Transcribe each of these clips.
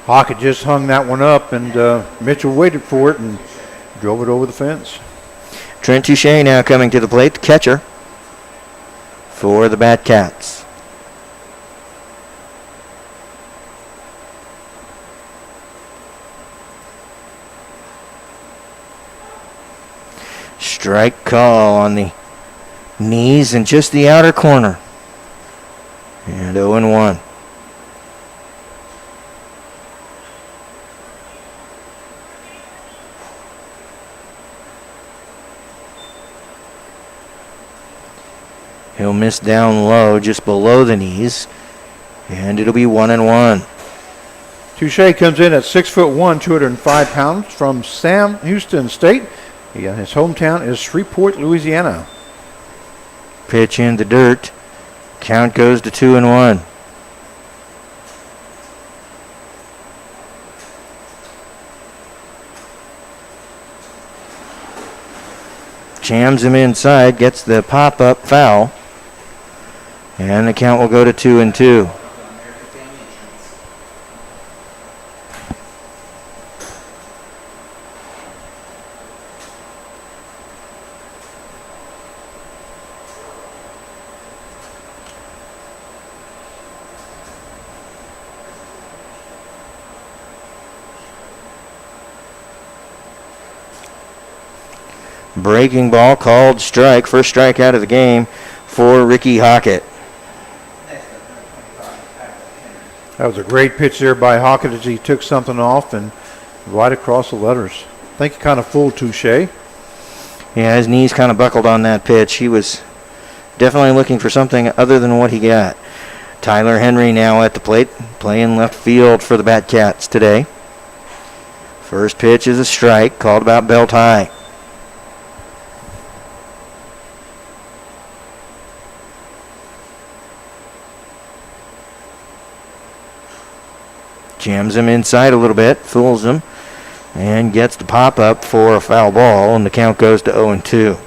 Hockett just hung that one up, and Mitchell waited for it and drove it over the fence. Trent Touche now coming to the plate, the catcher for the Batcats. Strike call on the knees and just the outer corner. And 0-1. He'll miss down low, just below the knees, and it'll be 1-1. Touche comes in at 6'1", 205 pounds from Sam Houston State. His hometown is Shreveport, Louisiana. Pitch in the dirt. Count goes to 2-1. Jams him inside, gets the pop-up foul, and the count will go to 2-2. Breaking ball called strike. First strike out of the game for Ricky Hockett. That was a great pitch there by Hockett as he took something off and right across the letters. I think he kind of fooled Touche. Yeah, his knees kind of buckled on that pitch. He was definitely looking for something other than what he got. Tyler Henry now at the plate, playing left field for the Batcats today. First pitch is a strike, called about belt high. Jams him inside a little bit, fools him, and gets the pop-up for a foul ball, and the count goes to 0-2.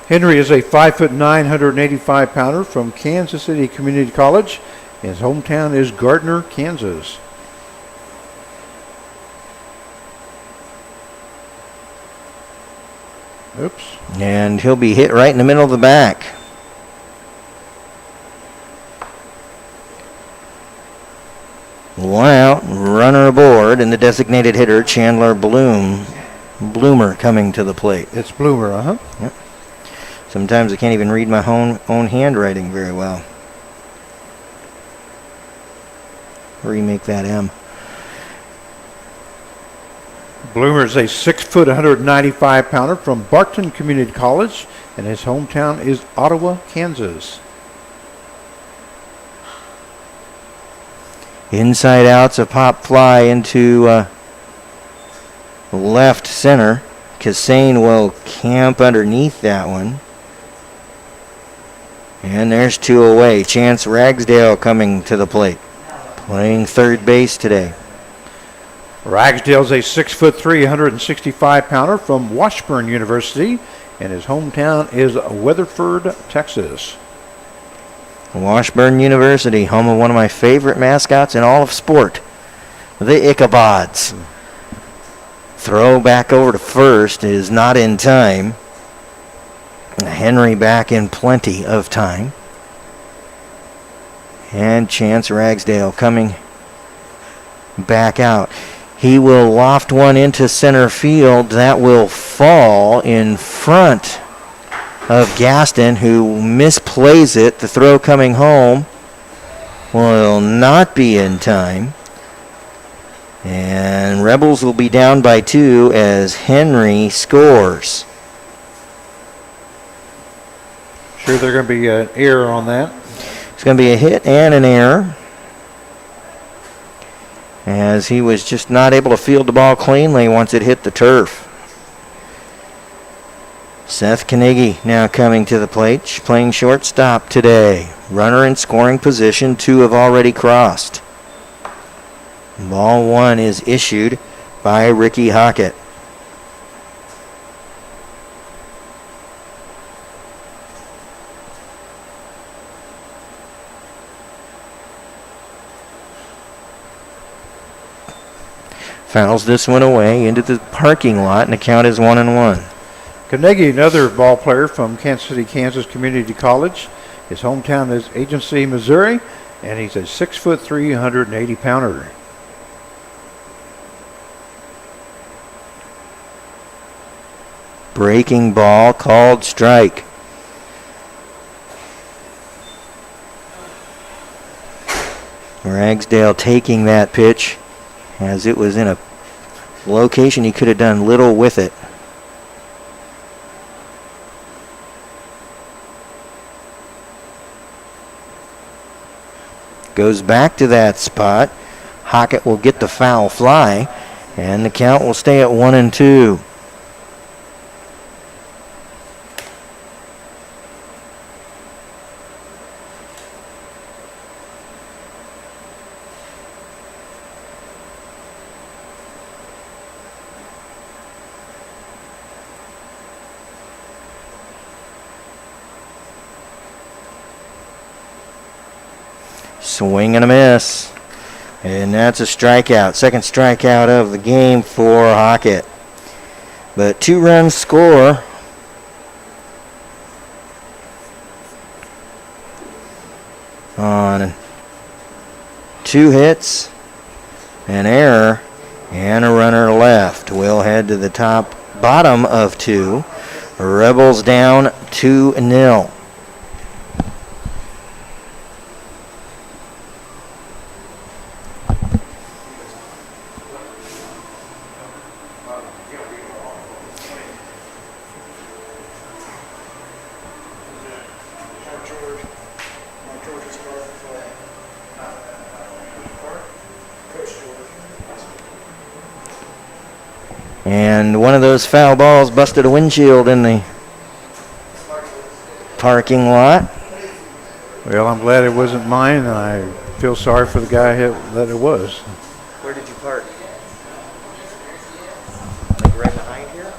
Henry is a 5'9", 185-pounder from Kansas City Community College. His hometown is Gardner, Kansas. Oops. And he'll be hit right in the middle of the back. One out, runner aboard, and the designated hitter, Chandler Bloomer, coming to the plate. It's Bloomer, Yep. Sometimes I can't even read my own handwriting very well. Remake that M. Bloomer is a 6', 195-pounder from Barton Community College, and his hometown is Ottawa, Kansas. Inside out's a pop fly into left center. Cassane will camp underneath that one. And there's two away. Chance Ragsdale coming to the plate, playing third base today. Ragsdale's a 6'3", 165-pounder from Washburn University, and his hometown is Weatherford, Texas. Washburn University, home of one of my favorite mascots in all of sport, the Ichabods. Throw back over to first is not in time. Henry back in plenty of time. And Chance Ragsdale coming back out. He will loft one into center field. That will fall in front of Gaston, who misplays it. The throw coming home will not be in time. And Rebels will be down by 2 as Henry scores. Sure, there's going to be an error on that. It's going to be a hit and an error, as he was just not able to field the ball cleanly once it hit the turf. Seth Carnegie now coming to the plate, playing shortstop today. Runner in scoring position, 2 have already crossed. Ball 1 is issued by Ricky Hockett. Fouls this one away into the parking lot, and the count is 1-1. Carnegie, another ball player from Kansas City, Kansas Community College. His hometown is Agency, Missouri, and he's a 6'3", 180-pounder. Breaking ball, called strike. Ragsdale taking that pitch as it was in a location he could have done little with it. Goes back to that spot. Hockett will get the foul fly, and the count will stay at 1-2. Swing and a miss. And that's a strikeout. Second strikeout of the game for Hockett. But 2 runs score. On 2 hits, an error, and a runner left. We'll head to the bottom of 2. Rebels down 2-0. And one of those foul balls busted a windshield in the parking lot. Well, I'm glad it wasn't mine, and I feel sorry for the guy that it was. Where did you park? Like right behind here?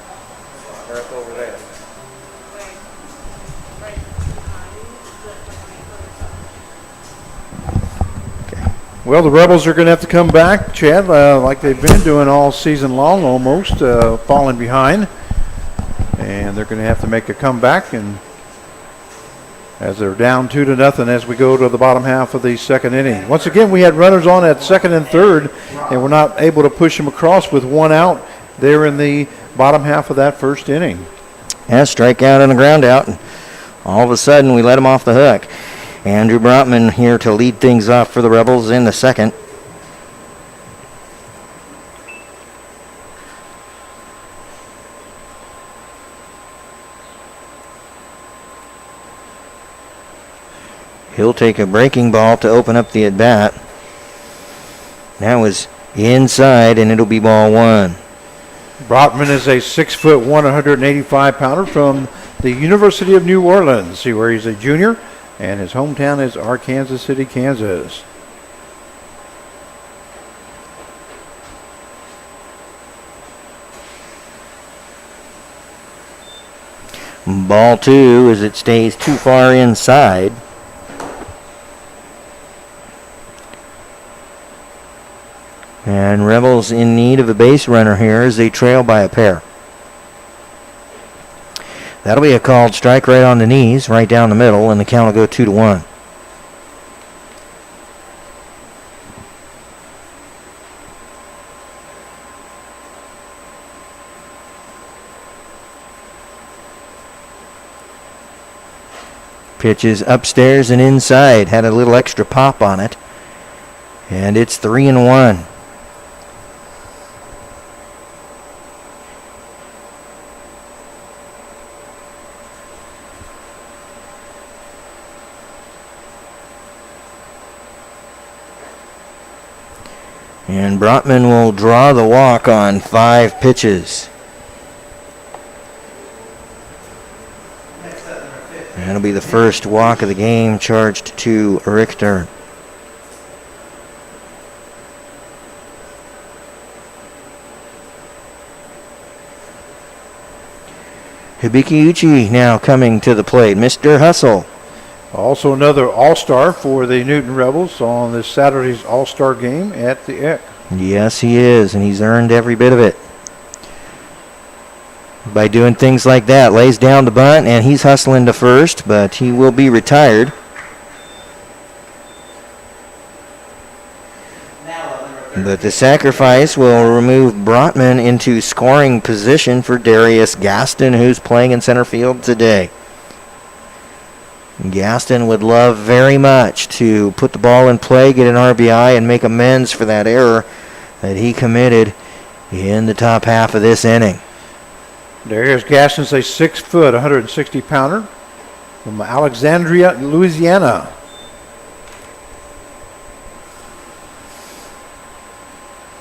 Or up over there? Well, the Rebels are going to have to come back, Chad, like they've been doing all season long almost, falling behind. And they're going to have to make a comeback, and as they're down 2-0 as we go to the bottom half of the second inning. Once again, we had runners on at second and third, and we're not able to push them across with 1 out there in the bottom half of that first inning. Yeah, strikeout and a ground out, and all of a sudden we let him off the hook. Andrew Brotman here to lead things off for the Rebels in the second. He'll take a breaking ball to open up the at-bat. That was inside, and it'll be ball 1. Brotman is a 6'1", 185-pounder from the University of New Orleans, where he's a junior, and his hometown is Arkansas City, Kansas. Ball 2 as it stays too far inside. And Rebels in need of a base runner here as they trail by a pair. That'll be a called strike right on the knees, right down the middle, and the count will go 2-1. Pitches upstairs and inside, had a little extra pop on it, and it's 3-1. And Brotman will draw the walk on 5 pitches. That'll be the first walk of the game charged to Richter. Hibikiuchi now coming to the plate. Mr. Hustle. Also another All-Star for the Newton Rebels on this Saturday's All-Star game at the Eck. Yes, he is, and he's earned every bit of it. By doing things like that, lays down the bunt, and he's hustling to first, but he will be retired. But the sacrifice will remove Brotman into scoring position for Darius Gaston, who's playing in center field today. Gaston would love very much to put the ball in play, get an RBI, and make amends for that error that he committed in the top half of this inning. Darius Gaston's a 6-foot, 160-pounder from Alexandria, Louisiana.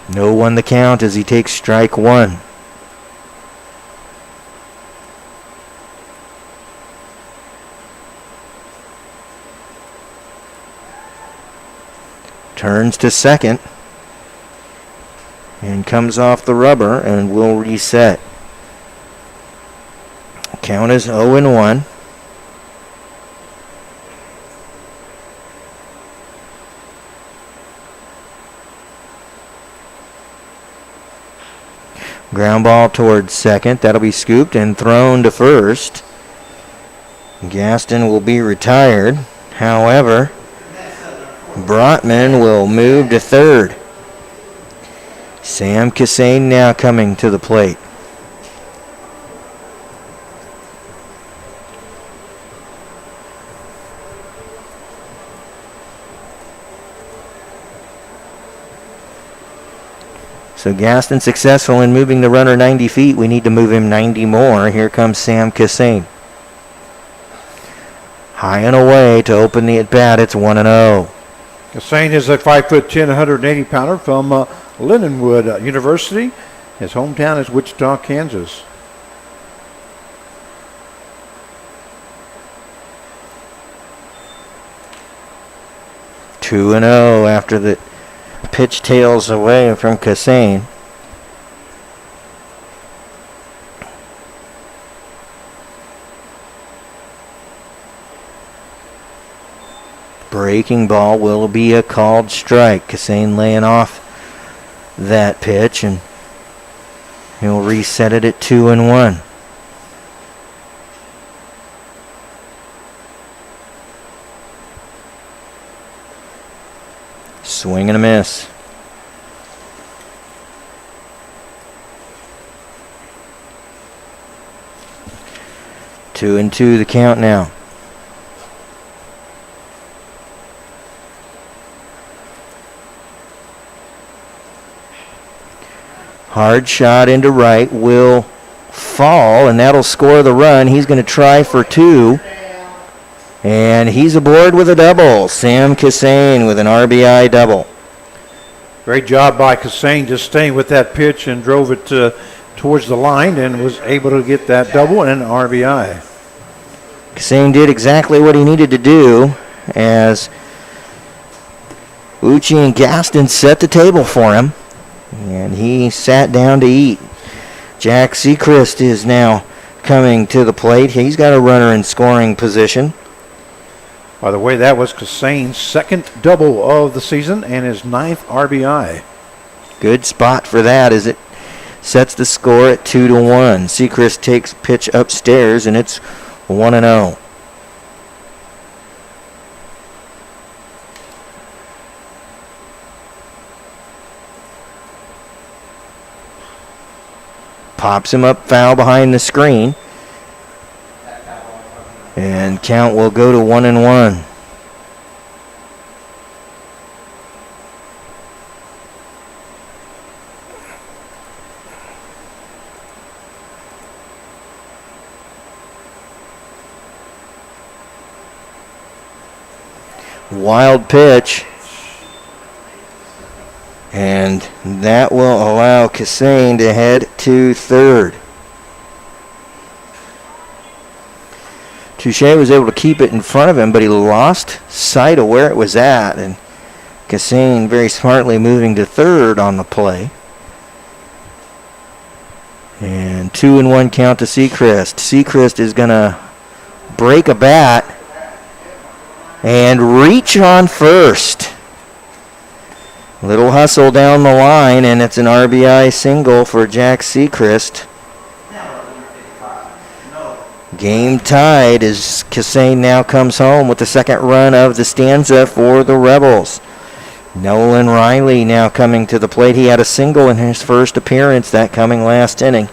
No one the count as he takes strike one. Turns to second and comes off the rubber and will reset. Count is 0-1. Ground ball towards second. That'll be scooped and thrown to first. Gaston will be retired. However, Brotman will move to third. Sam Cassane now coming to the plate. So Gaston successful in moving the runner 90 feet. We need to move him 90 more. Here comes Sam Cassane. High and away to open the at-bat. It's 1-0. Cassane is a 5'10", 180-pounder from Lindenwood University. His hometown is Wichita, Kansas. Two and 0 after the pitch tails away from Cassane. Breaking ball will be a called strike. Cassane laying off that pitch, and he'll reset it at 2-1. Swing and a miss. Two and two the count now. Hard shot into right will fall, and that'll score the run. He's going to try for two. And he's aboard with a double. Sam Cassane with an RBI double. Great job by Cassane, just staying with that pitch and drove it towards the line and was able to get that double and an RBI. Cassane did exactly what he needed to do as Uchi and Gaston set the table for him, and he sat down to eat. Jack Sechrist is now coming to the plate. He's got a runner in scoring position. By the way, that was Cassane's second double of the season and his 9th RBI. Good spot for that as it sets the score at 2-1. Sechrist takes pitch upstairs, and it's 1-0. Pops him up foul behind the screen. And count will go to 1-1. Wild pitch. And that will allow Cassane to head to third. Touche was able to keep it in front of him, but he lost sight of where it was at. And Cassane very smartly moving to third on the play. And 2-1 count to Sechrist. Sechrist is going to break a bat and reach on first. Little hustle down the line, and it's an RBI single for Jack Seacrest. Game tied as Cassane now comes home with the second run of the stanza for the Rebels. Nolan Riley now coming to the plate. He had a single in his first appearance, that coming last inning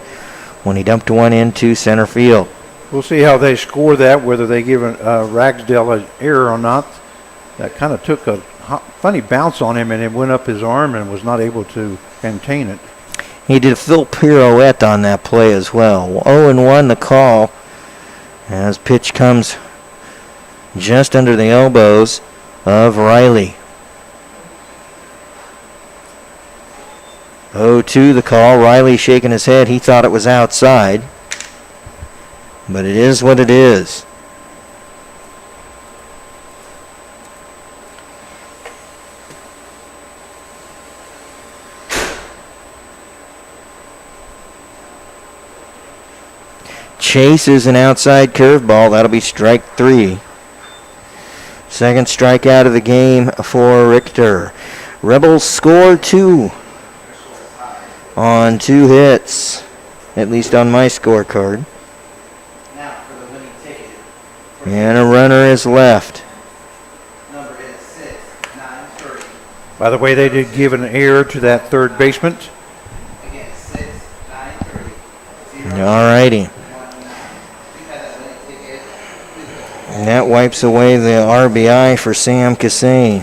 when he dumped one into center field. We'll see how they score that, whether they give Ragsdale an error or not. That kind of took a funny bounce on him, and it went up his arm and was not able to contain it. He did a full pirouette on that play as well. 0-1 the call as pitch comes just under the elbows of Riley. 0-2 the call. Riley shaking his head. He thought it was outside, but it is what it is. Chases an outside curveball. That'll be strike 3. Second strikeout of the game for Richter. Rebels score 2 on 2 hits, at least on my scorecard. And a runner is left. By the way, they did give an error to that third baseman. All righty. And that wipes away the RBI for Sam Cassane.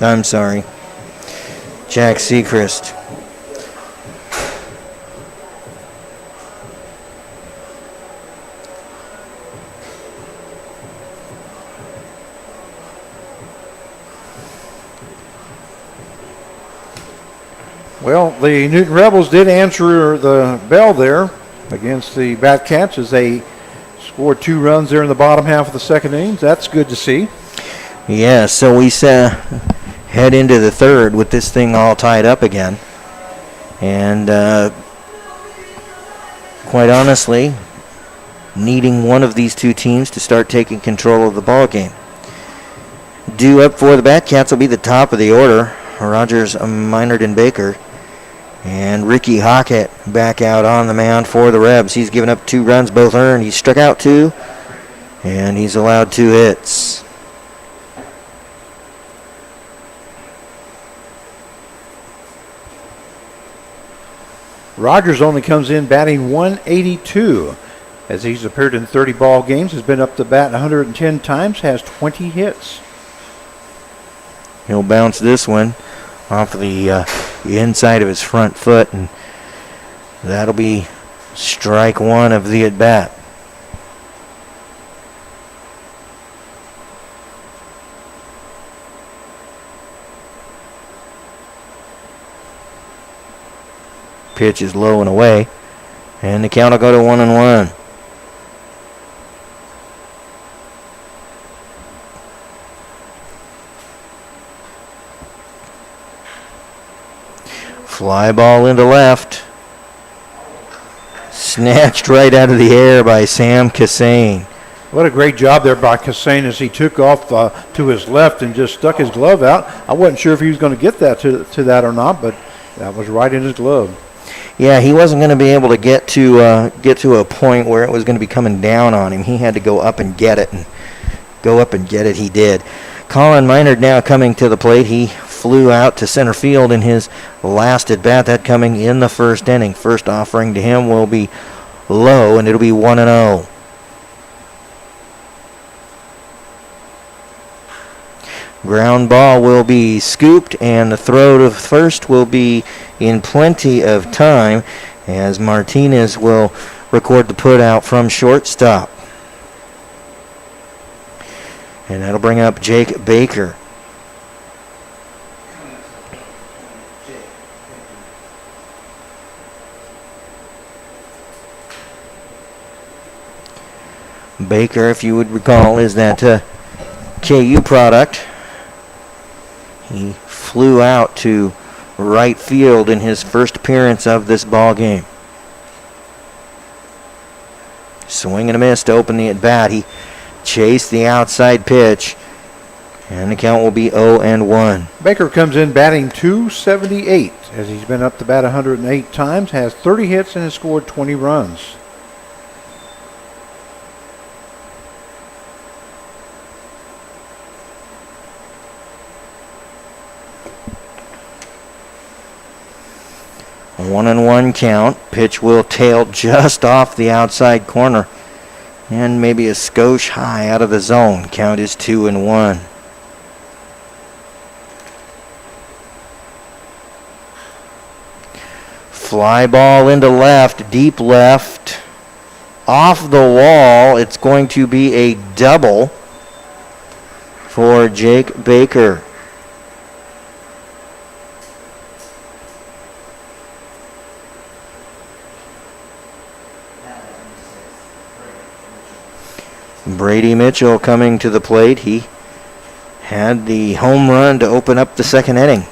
I'm sorry. Jack Seacrest. Well, the Newton Rebels did answer the bell there against the Batcats as they scored 2 runs there in the bottom half of the second innings. That's good to see. Yeah, so we head into the third with this thing all tied up again. And quite honestly, needing one of these two teams to start taking control of the ball game. Due up for the Batcats will be the top of the order. Rogers, Minard, and Baker. And Ricky Hockett back out on the mound for the Rebs. He's given up 2 runs, both earned. He's struck out 2, and he's allowed 2 hits. Rogers only comes in batting .182 as he's appeared in 30 ball games, has been up to bat 110 times, has 20 hits. He'll bounce this one off of the inside of his front foot, and that'll be strike 1 of the at-bat. Pitch is low and away, and the count will go to 1-1. Fly ball into left. Snatched right out of the air by Sam Cassane. What a great job there by Cassane as he took off to his left and just stuck his glove out. I wasn't sure if he was going to get that to that or not, but that was right in his glove. Yeah, he wasn't going to be able to get to a point where it was going to be coming down on him. He had to go up and get it, and go up and get it he did. Colin Minard now coming to the plate. He flew out to center field in his last at bat, that coming in the first inning. First offering to him will be low, and it'll be 1-0. Ground ball will be scooped, and the throw to first will be in plenty of time as Martinez will record the put out from shortstop. And that'll bring up Jake Baker. Baker, if you would recall, is that KU product. He flew out to right field in his first appearance of this ball game. swing and a miss to open the at bat. He chased the outside pitch, and the count will be 0-1. Baker comes in batting .278 as he's been up to bat 108 times, has 30 hits, and has scored 20 runs. A 1-1 count. Pitch will tail just off the outside corner and maybe a skosh high out of the zone. Count is 2-1. Fly ball into left, deep left, off the wall. It's going to be a double for Jake Baker. Brady Mitchell coming to the plate. He had the home run to open up the second inning.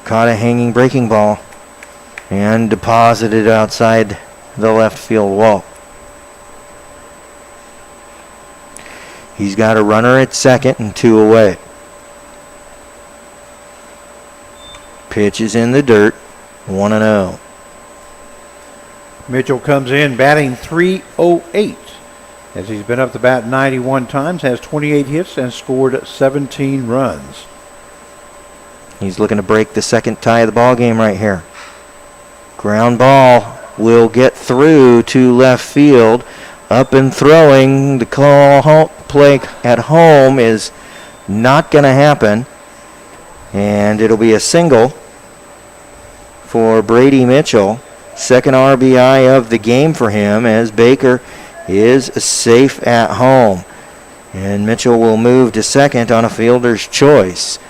Caught a hanging breaking ball and deposited outside the left field wall. He's got a runner at second and 2 away. Pitch is in the dirt, 1-0. Mitchell comes in batting .308 as he's been up to bat 91 times, has 28 hits, and scored 17 runs. He's looking to break the second tie of the ball game right here. Ground ball will get through to left field. Up and throwing. The call play at home is not going to happen. And it'll be a single for Brady Mitchell. Second RBI of the game for him as Baker is safe at home. And Mitchell will move to second on a fielder's choice.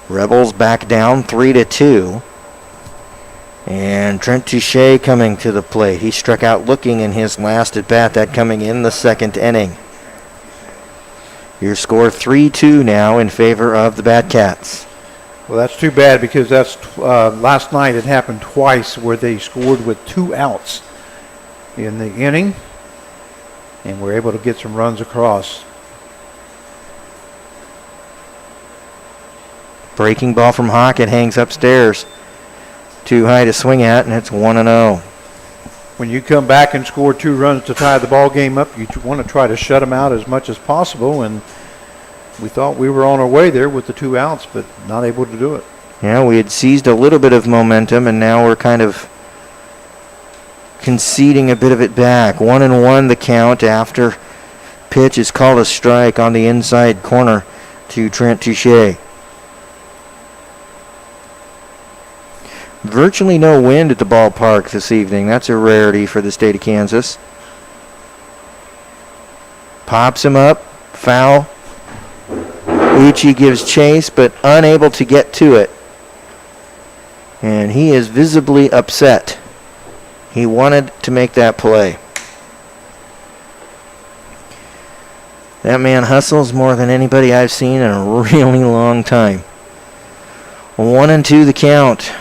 Rebels back down 3-2. And Trent Touche coming to the plate. He struck out looking in his last at bat, that coming in the second inning. Your score 3-2 now in favor of the Batcats. Well, that's too bad because that's last night it happened twice where they scored with 2 outs in the inning and were able to get some runs across. Breaking ball from Hockett hangs upstairs. Too high to swing at, and it's 1-0. When you come back and score 2 runs to tie the ball game up, you want to try to shut them out as much as possible, and we thought we were on our way there with the 2 outs, but not able to do it. Yeah, we had seized a little bit of momentum, and now we're kind of conceding a bit of it back. 1-1 the count after pitch is called a strike on the inside corner to Trent Touche. Virtually no wind at the ballpark this evening. That's a rarity for the state of Kansas. Pops him up. Foul. Uchi gives chase, but unable to get to it. And he is visibly upset. He wanted to make that play. That man hustles more than anybody I've seen in a really long time. 1-2 the count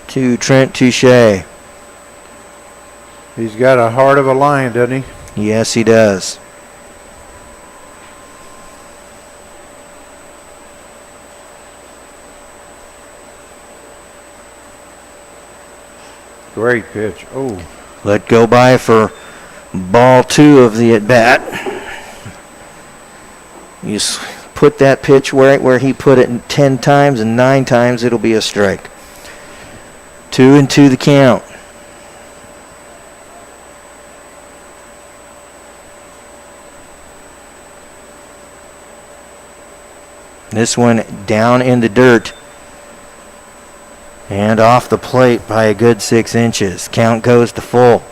to Trent Touche. He's got a heart of a lion, doesn't he? Yes, he does. Great pitch. Oh. Let go by for ball 2 of the at-bat. You put that pitch right where he put it 10 times, and 9 times it'll be a strike. 2-2 the count. This one down in the dirt and off the plate by a good 6 inches. Count goes to full.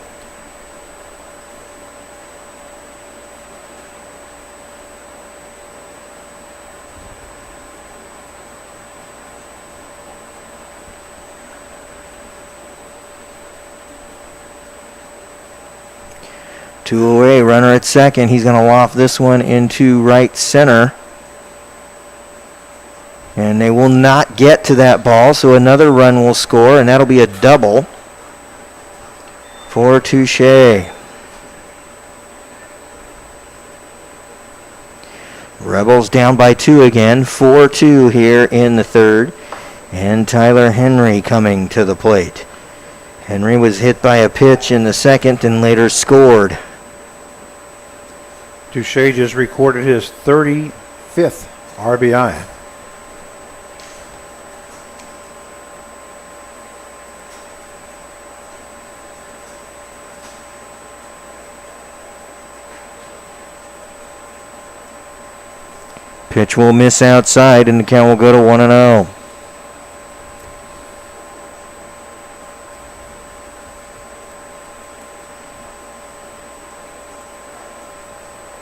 Two away, runner at second. He's going to loft this one into right center. And they will not get to that ball, so another run will score, and that'll be a double for Touche. Rebels down by 2 again, 4-2 here in the third. And Tyler Henry coming to the plate. Henry was hit by a pitch in the second and later scored. Touche just recorded his 35th RBI. Pitch will miss outside and the count will go to 1-0.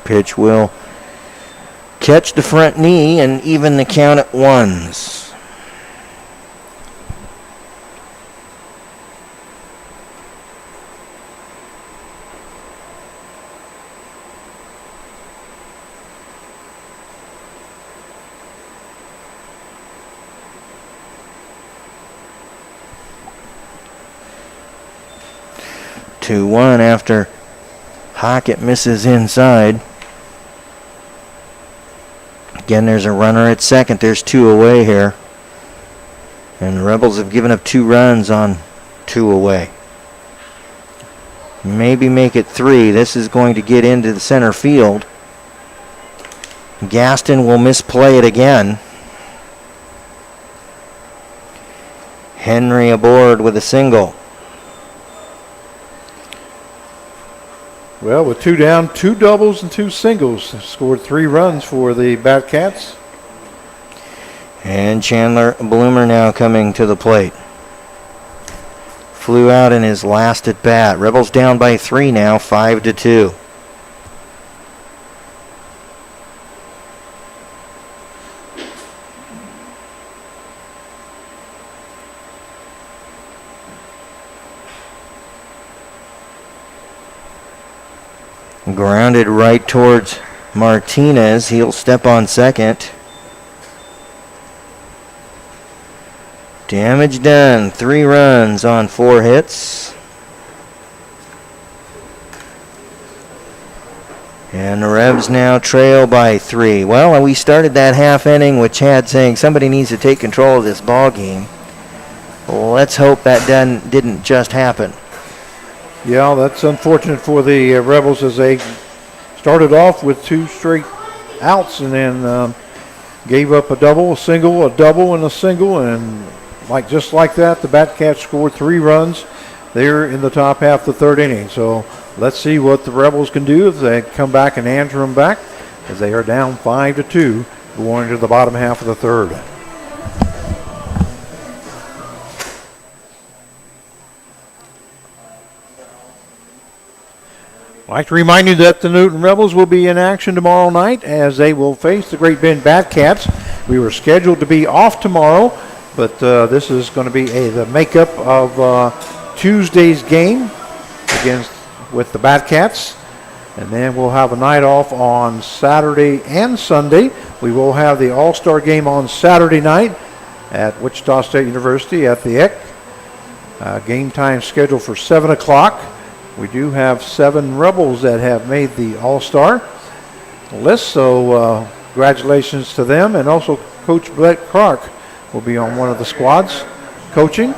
Pitch will catch the front knee and even the count at 1s. Two one after Hockett misses inside. Again, there's a runner at second. There's 2 away here. And the Rebels have given up 2 runs on 2 away. Maybe make it 3. This is going to get into the center field. Gaston will misplay it again. Henry aboard with a single. Well, with 2 down, 2 doubles and 2 singles. Scored 3 runs for the Batcats. And Chandler Bloomer now coming to the plate. Flew out in his last at bat. Rebels down by 3 now, 5-2. Grounded right towards Martinez. He'll step on second. Damage done. 3 runs on 4 hits. And the Rebs now trail by 3. Well, we started that half inning with Chad saying somebody needs to take control of this ball game. Let's hope that didn't just happen. Yeah, that's unfortunate for the Rebels as they started off with 2 straight outs and then gave up a double, a single, a double, and a single. And just like that, the Batcats scored 3 runs there in the top half of the 3rd inning. So let's see what the Rebels can do if they come back and answer them back, as they are down 5-2 going into the bottom half of the 3rd. I'd like to remind you that the Newton Rebels will be in action tomorrow night as they will face the Great Bend Batcats. We were scheduled to be off tomorrow, but this is going to be the makeup of Tuesday's game with the Batcats. And then we'll have a night off on Saturday and Sunday. We will have the All-Star game on Saturday night at Wichita State University at the Eck. Game time scheduled for 7 o'clock. We do have 7 Rebels that have made the All-Star list, so congratulations to them. And also Coach Brett Clark will be on one of the squads coaching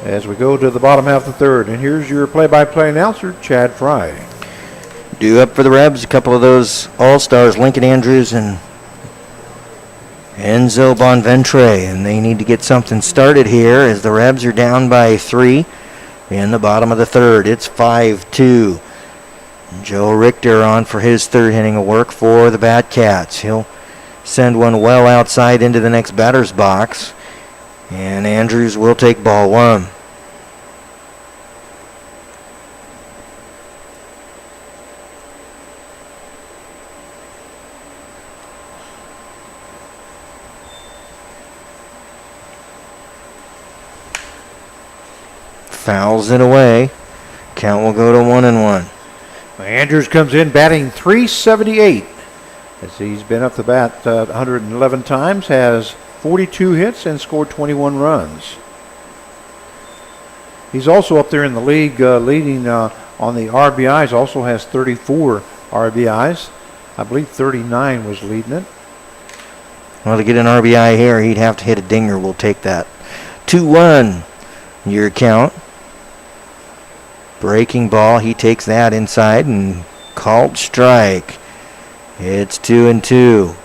as we go to the bottom half of the 3rd. And here's your play-by-play announcer, Chad Fry. Due up for the Rebs, a couple of those All-Stars, Lincoln Andrews and Enzo Bonventre, and they need to get something started here as the Rebs are down by 3. In the bottom of the 3rd, it's 5-2. Joe Richter on for his 3rd inning of work for the Batcats. He'll send one well outside into the next batter's box. And Andrews will take ball 1. Fouls it away. Count will go to 1-1. Andrews comes in batting .378 as he's been up the bat 111 times, has 42 hits and scored 21 runs. He's also up there in the league leading on the RBIs, also has 34 RBIs. I believe 39 was leading it. Well, to get an RBI here, he'd have to hit a dinger. We'll take that. 2-1, your count. Breaking ball, he takes that inside and called strike. It's 2-2.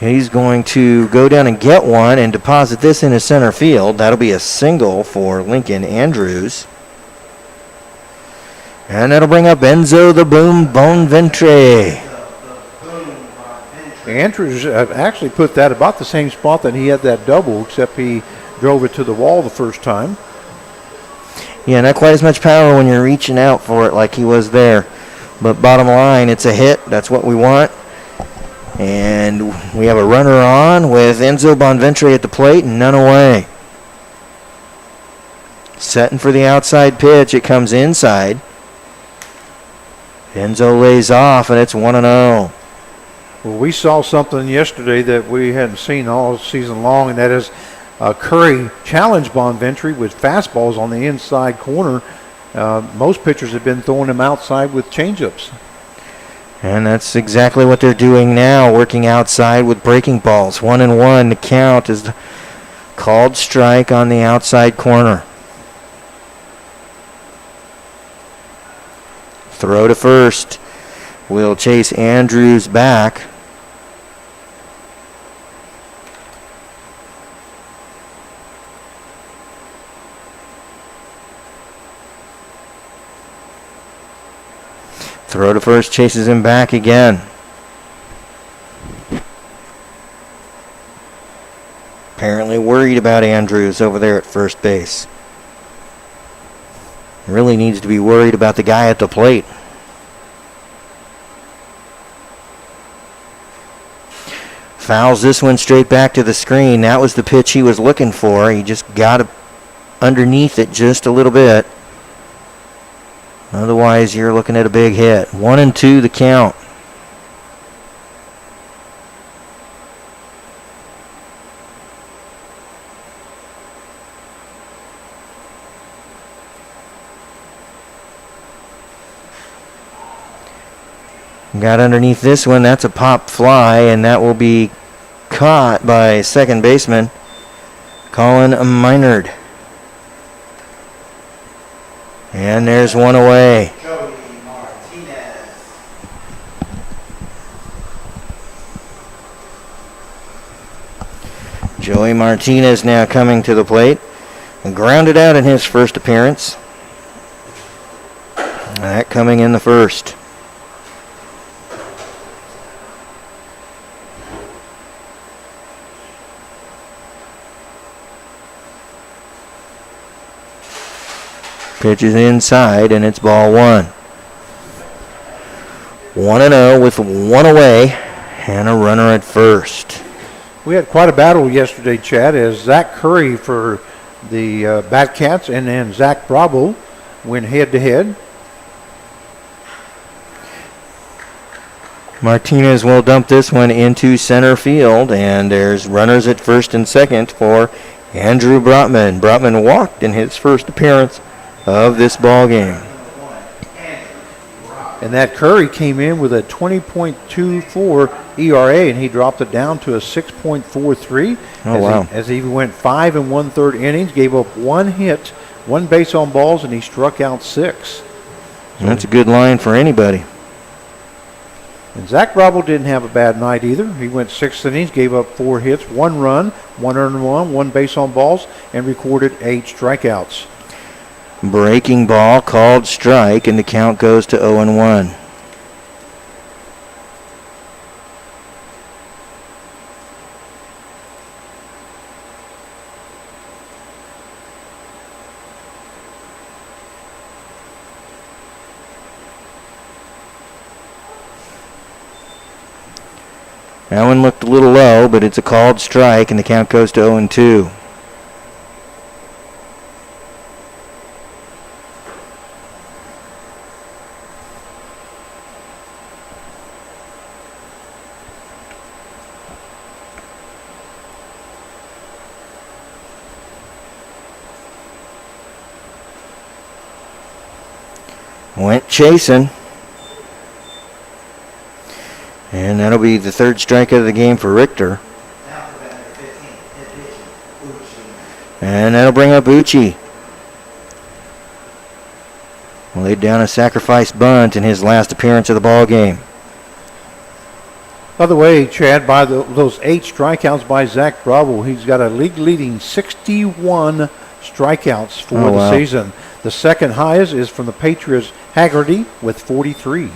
He's going to go down and get one and deposit this into center field. That'll be a single for Lincoln Andrews. And that'll bring up Enzo the Boom Bonventre. Andrews actually put that about the same spot that he had that double, except he drove it to the wall the first time. Yeah, not quite as much power when you're reaching out for it like he was there. But bottom line, it's a hit. That's what we want. And we have a runner on with Enzo Bonventre at the plate and none away. Setting for the outside pitch. It comes inside. Enzo lays off, and it's 1-0. Well, we saw something yesterday that we hadn't seen all season long, and that is Curry challenged Bonventre with fastballs on the inside corner. Most pitchers have been throwing them outside with changeups. And that's exactly what they're doing now, working outside with breaking balls. 1-1. The count is called strike on the outside corner. Throw to first. Will chase Andrews back. Throw to first, chases him back again. Apparently worried about Andrews over there at first base. Really needs to be worried about the guy at the plate. Fouls this one straight back to the screen. That was the pitch he was looking for. He just got underneath it just a little bit. Otherwise, you're looking at a big hit. 1-2 the count. Got underneath this one. That's a pop fly, and that will be caught by second baseman Colin Minard. And there's one away. Joey Martinez now coming to the plate. And grounded out in his first appearance. That coming in the first. Pitch is inside, and it's ball one. 1-0 with one away and a runner at first. We had quite a battle yesterday, Chad, as Zach Curry for the Batcats and then Zach Bravo went head-to-head. Martinez will dump this one into center field, and there's runners at first and second for Andrew Brotman. Brotman walked in his first appearance of this ball game. And that Curry came in with a 20.24 ERA, and he dropped it down to a 6.43. Oh, wow. As he went 5 1/3 innings, gave up one hit, one base on balls, and he struck out 6. So that's a good line for anybody. And Zach Bravo didn't have a bad night either. He went 6 innings, gave up 4 hits, 1 run, 1 earned run, 1 base on balls, and recorded 8 strikeouts. Breaking ball called strike, and the count goes to 0-1. That one looked a little low, but it's a called strike, and the count goes to 0-2. Went chasing. And that'll be the third strikeout of the game for Richter. And that'll bring up Uchi. Laid down a sacrifice bunt in his last appearance of the ball game. By the way, Chad, by those 8 strikeouts by Zach Bravo, he's got a league-leading 61 strikeouts for the season. The second highest is from the Patriots' Haggerty with 43.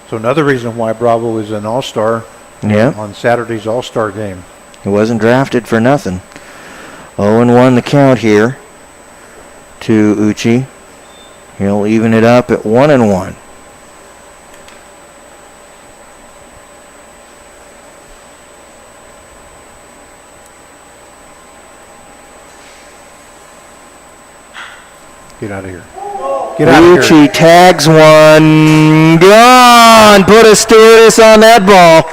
So another reason why Bravo is an all-star on Saturday's all-star game. He wasn't drafted for nothing. 0-1 the count here to Uchi. He'll even it up at 1-1. Get out of here. Get out of Uchi here. tags one. Gone. Put a stewardess on that ball.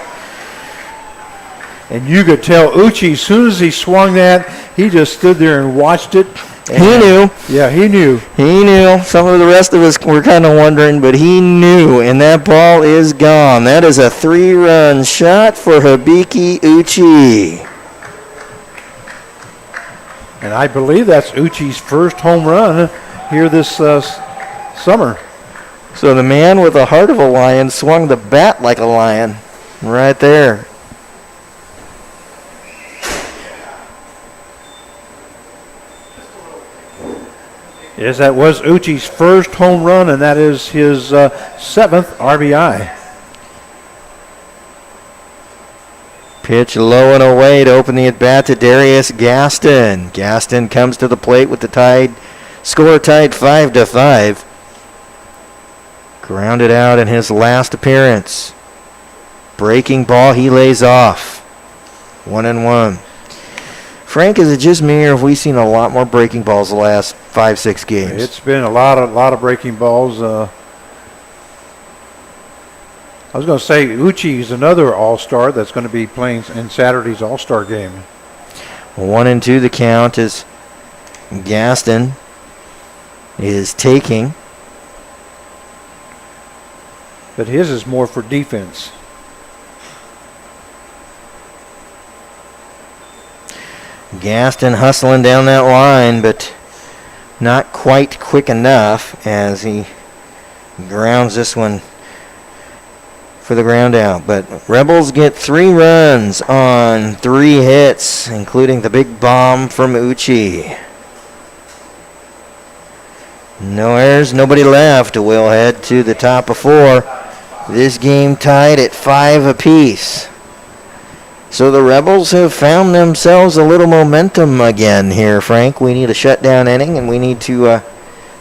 And you could tell Uchi, as soon as he swung that, he just stood there and watched it. He knew. Yeah, he knew. He knew. Some of the rest of us were kind of wondering, but he knew, and that ball is gone. That is a 3-run shot for Hibiki Uchi. And I believe that's Uchi's first home run here this summer. So the man with the heart of a lion swung the bat like a lion right there. Yes, that was Uchi's first home run, and that is his 7th RBI. Pitch low and away to open the at-bat to Darius Gaston. Gaston comes to the plate with the score tied 5-5. Grounded out in his last appearance. Breaking ball, he lays off. 1-1. Frank, is it just me, or have we seen a lot more breaking balls the last 5-6 games? It's been a lot of breaking balls. I was going to say Uchi is another all-star that's going to be playing in Saturday's all-star game. 1-2 the count as Gaston is taking. But his is more for defense. Gaston hustling down that line, but not quite quick enough as he grounds this one for the ground out. But Rebels get 3 runs on 3 hits, including the big bomb from Uchi. No errors, nobody left. We'll head to the top of 4. This game tied at 5 apiece. So the Rebels have found themselves a little momentum again here, Frank. We need a shutdown inning, and we need to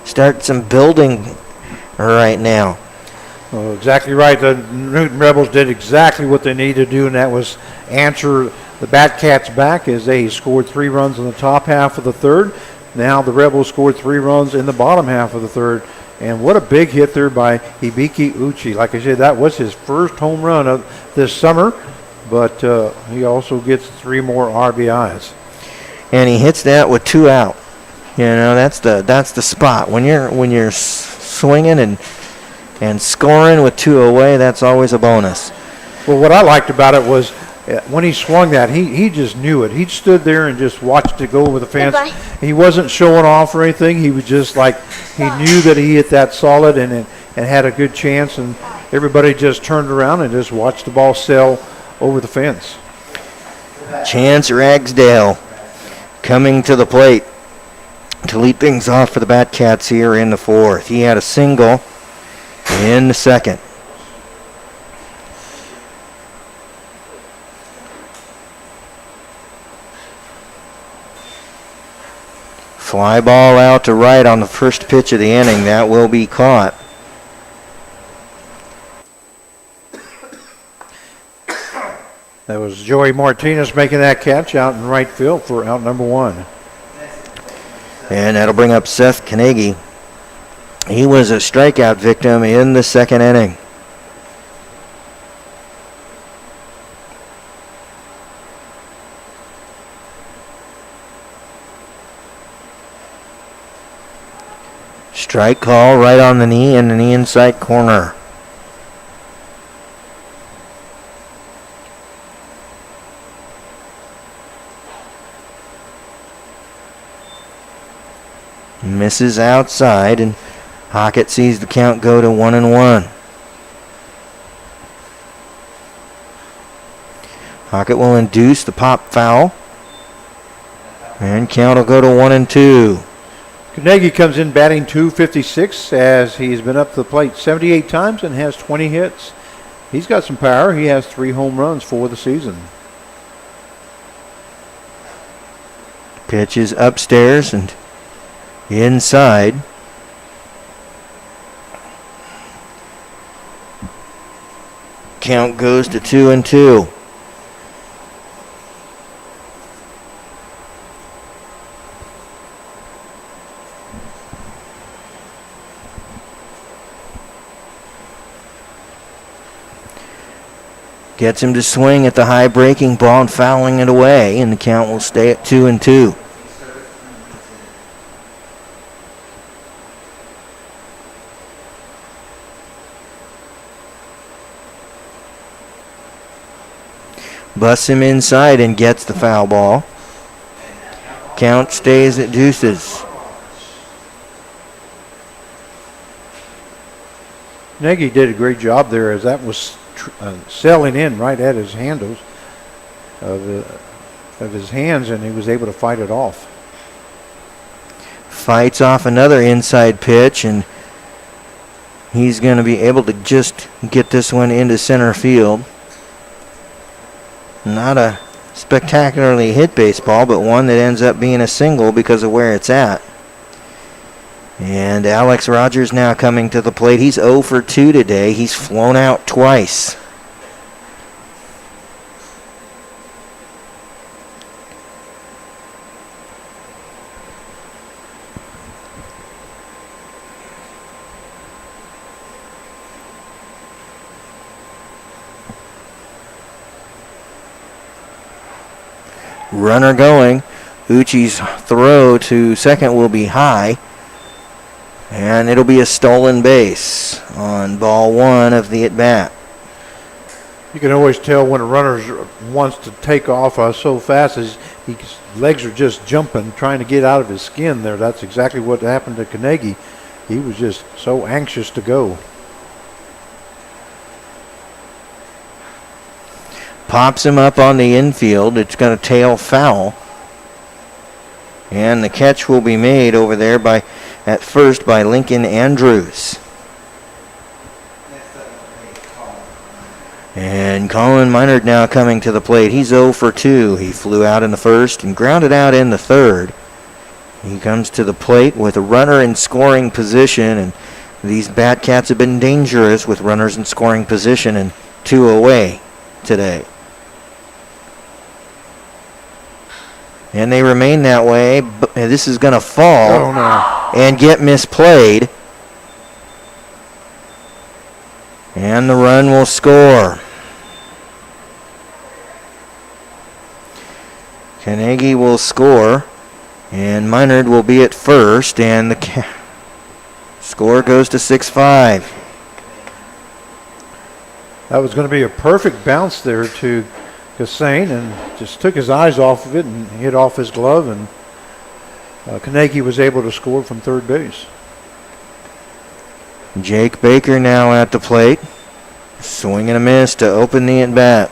start some building right now. Well, exactly right. The Newton Rebels did exactly what they needed to do, and that was answer the Batcats back as they scored 3 runs in the top half of the 3rd. Now the Rebels scored 3 runs in the bottom half of the 3rd. And what a big hit there by Hibiki Uchi. Like I said, that was his first home run of this summer, but he also gets 3 more RBIs. And he hits that with 2 out. You know, that's the spot. When you're swinging and scoring with 2 away, that's always a bonus. Well, what I liked about it was when he swung that, he just knew it. He stood there and just watched it go over the fence. Goodbye. He wasn't showing off or anything. He was just like, he knew that he hit that solid and had a good chance, and everybody just turned around and just watched the ball sail over the fence. Chance Ragsdale coming to the plate to lead things off for the Batcats here in the 4th. He had a single in the 2nd. Fly ball out to right on the first pitch of the inning. That will be caught. That was Joey Martinez making that catch out in right field for out number 1. And that'll bring up Seth Carnegie. He was a strikeout victim in the 2nd inning. Strike call right on the knee in the inside corner. Misses outside, and Hockett sees the count go to 1-1. Hockett will induce the pop foul, and count will go to 1-2. Carnegie comes in batting .256 as he's been up to the plate 78 times and has 20 hits. He's got some power. He has 3 home runs for the season. Pitch is upstairs and inside. Count goes to 2-2. Gets him to swing at the high breaking ball and fouling it away, and the count will stay at 2-2. Busts him inside and gets the foul ball. Count stays at deuces. Nagy did a great job there as that was sailing in right at his handles of his hands, and he was able to fight it off. Fights off another inside pitch, and he's going to be able to just get this one into center field. Not a spectacularly hit baseball, but one that ends up being a single because of where it's at. And Alex Rogers now coming to the plate. He's 0 for 2 today. He's flown out twice. Runner going. Uchi's throw to second will be high. And it'll be a stolen base on ball 1 of the at-bat. You can always tell when a runner wants to take off so fast as his legs are just jumping, trying to get out of his skin there. That's exactly what happened to Carnegie. He was just so anxious to go. Pops him up on the infield. It's going to tail foul. And the catch will be made over there at first by Lincoln Andrews. And Colin Minard now coming to the plate. He's 0 for 2. He flew out in the first and grounded out in the third. He comes to the plate with a runner in scoring position, and these Batcats have been dangerous with runners in scoring position and 2 away today. And they remain that way. This is going to fall and get misplayed. And the run will score. Carnegie will score. And Minard will be at first. And the score goes to 6-5. That was going to be a perfect bounce there to Kassane, and just took his eyes off of it and hit off his glove, and Carnegie was able to score from third base. Jake Baker now at the plate. Swing and a miss to open the at-bat.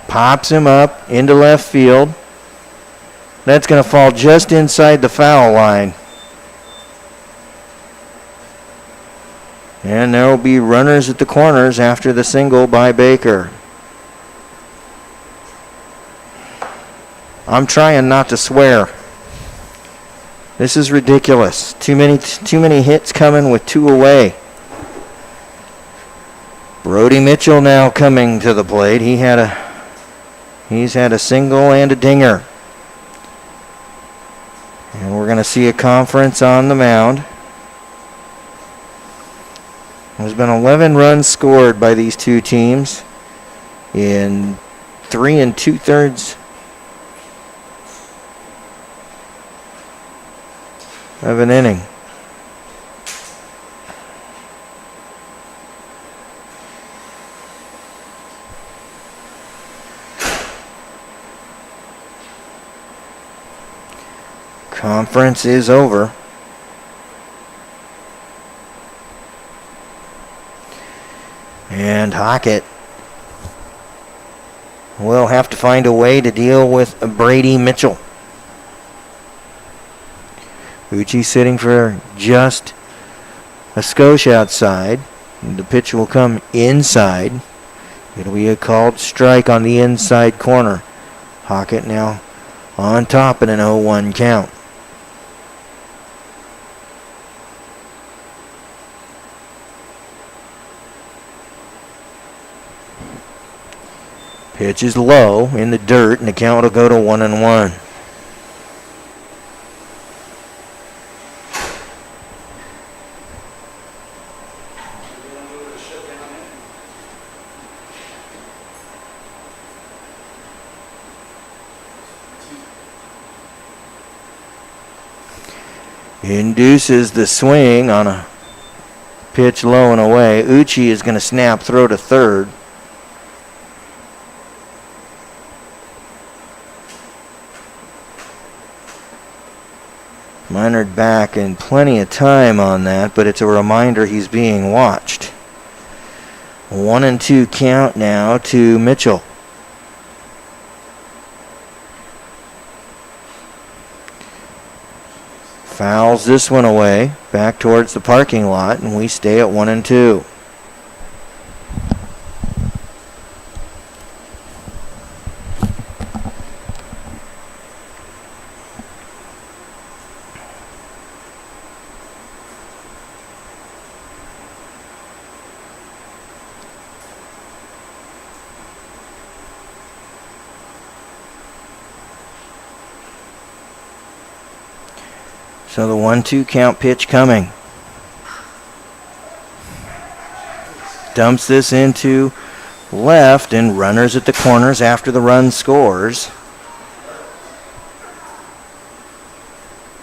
Pops him up into left field. That's going to fall just inside the foul line. And there will be runners at the corners after the single by Baker. I'm trying not to swear. This is ridiculous. Too many hits coming with 2 away. Brody Mitchell now coming to the plate. He's had a single and a dinger. And we're going going to see a conference on the mound. There's been 11 runs scored by these two teams in 3 2/3 of an inning. Conference is over. And Hockett will have to find a way to deal with Brady Mitchell. Uchi sitting for just a skosh outside. The pitch will come inside. It'll be a called strike on the inside corner. Hockett now on top in an 0-1 count. Pitch is low in the dirt, and the count will go to 1-1. Induces the swing on a pitch low and away. Uchi is going to snap throw to third. Minard back and plenty of time on that, but it's a reminder he's being watched. 1-2 count now to Mitchell. Fouls this one away, back towards the parking lot, and we stay at 1-2. So the 1-2 count pitch coming. Dumps this into left, and runners at the corners after the run scores.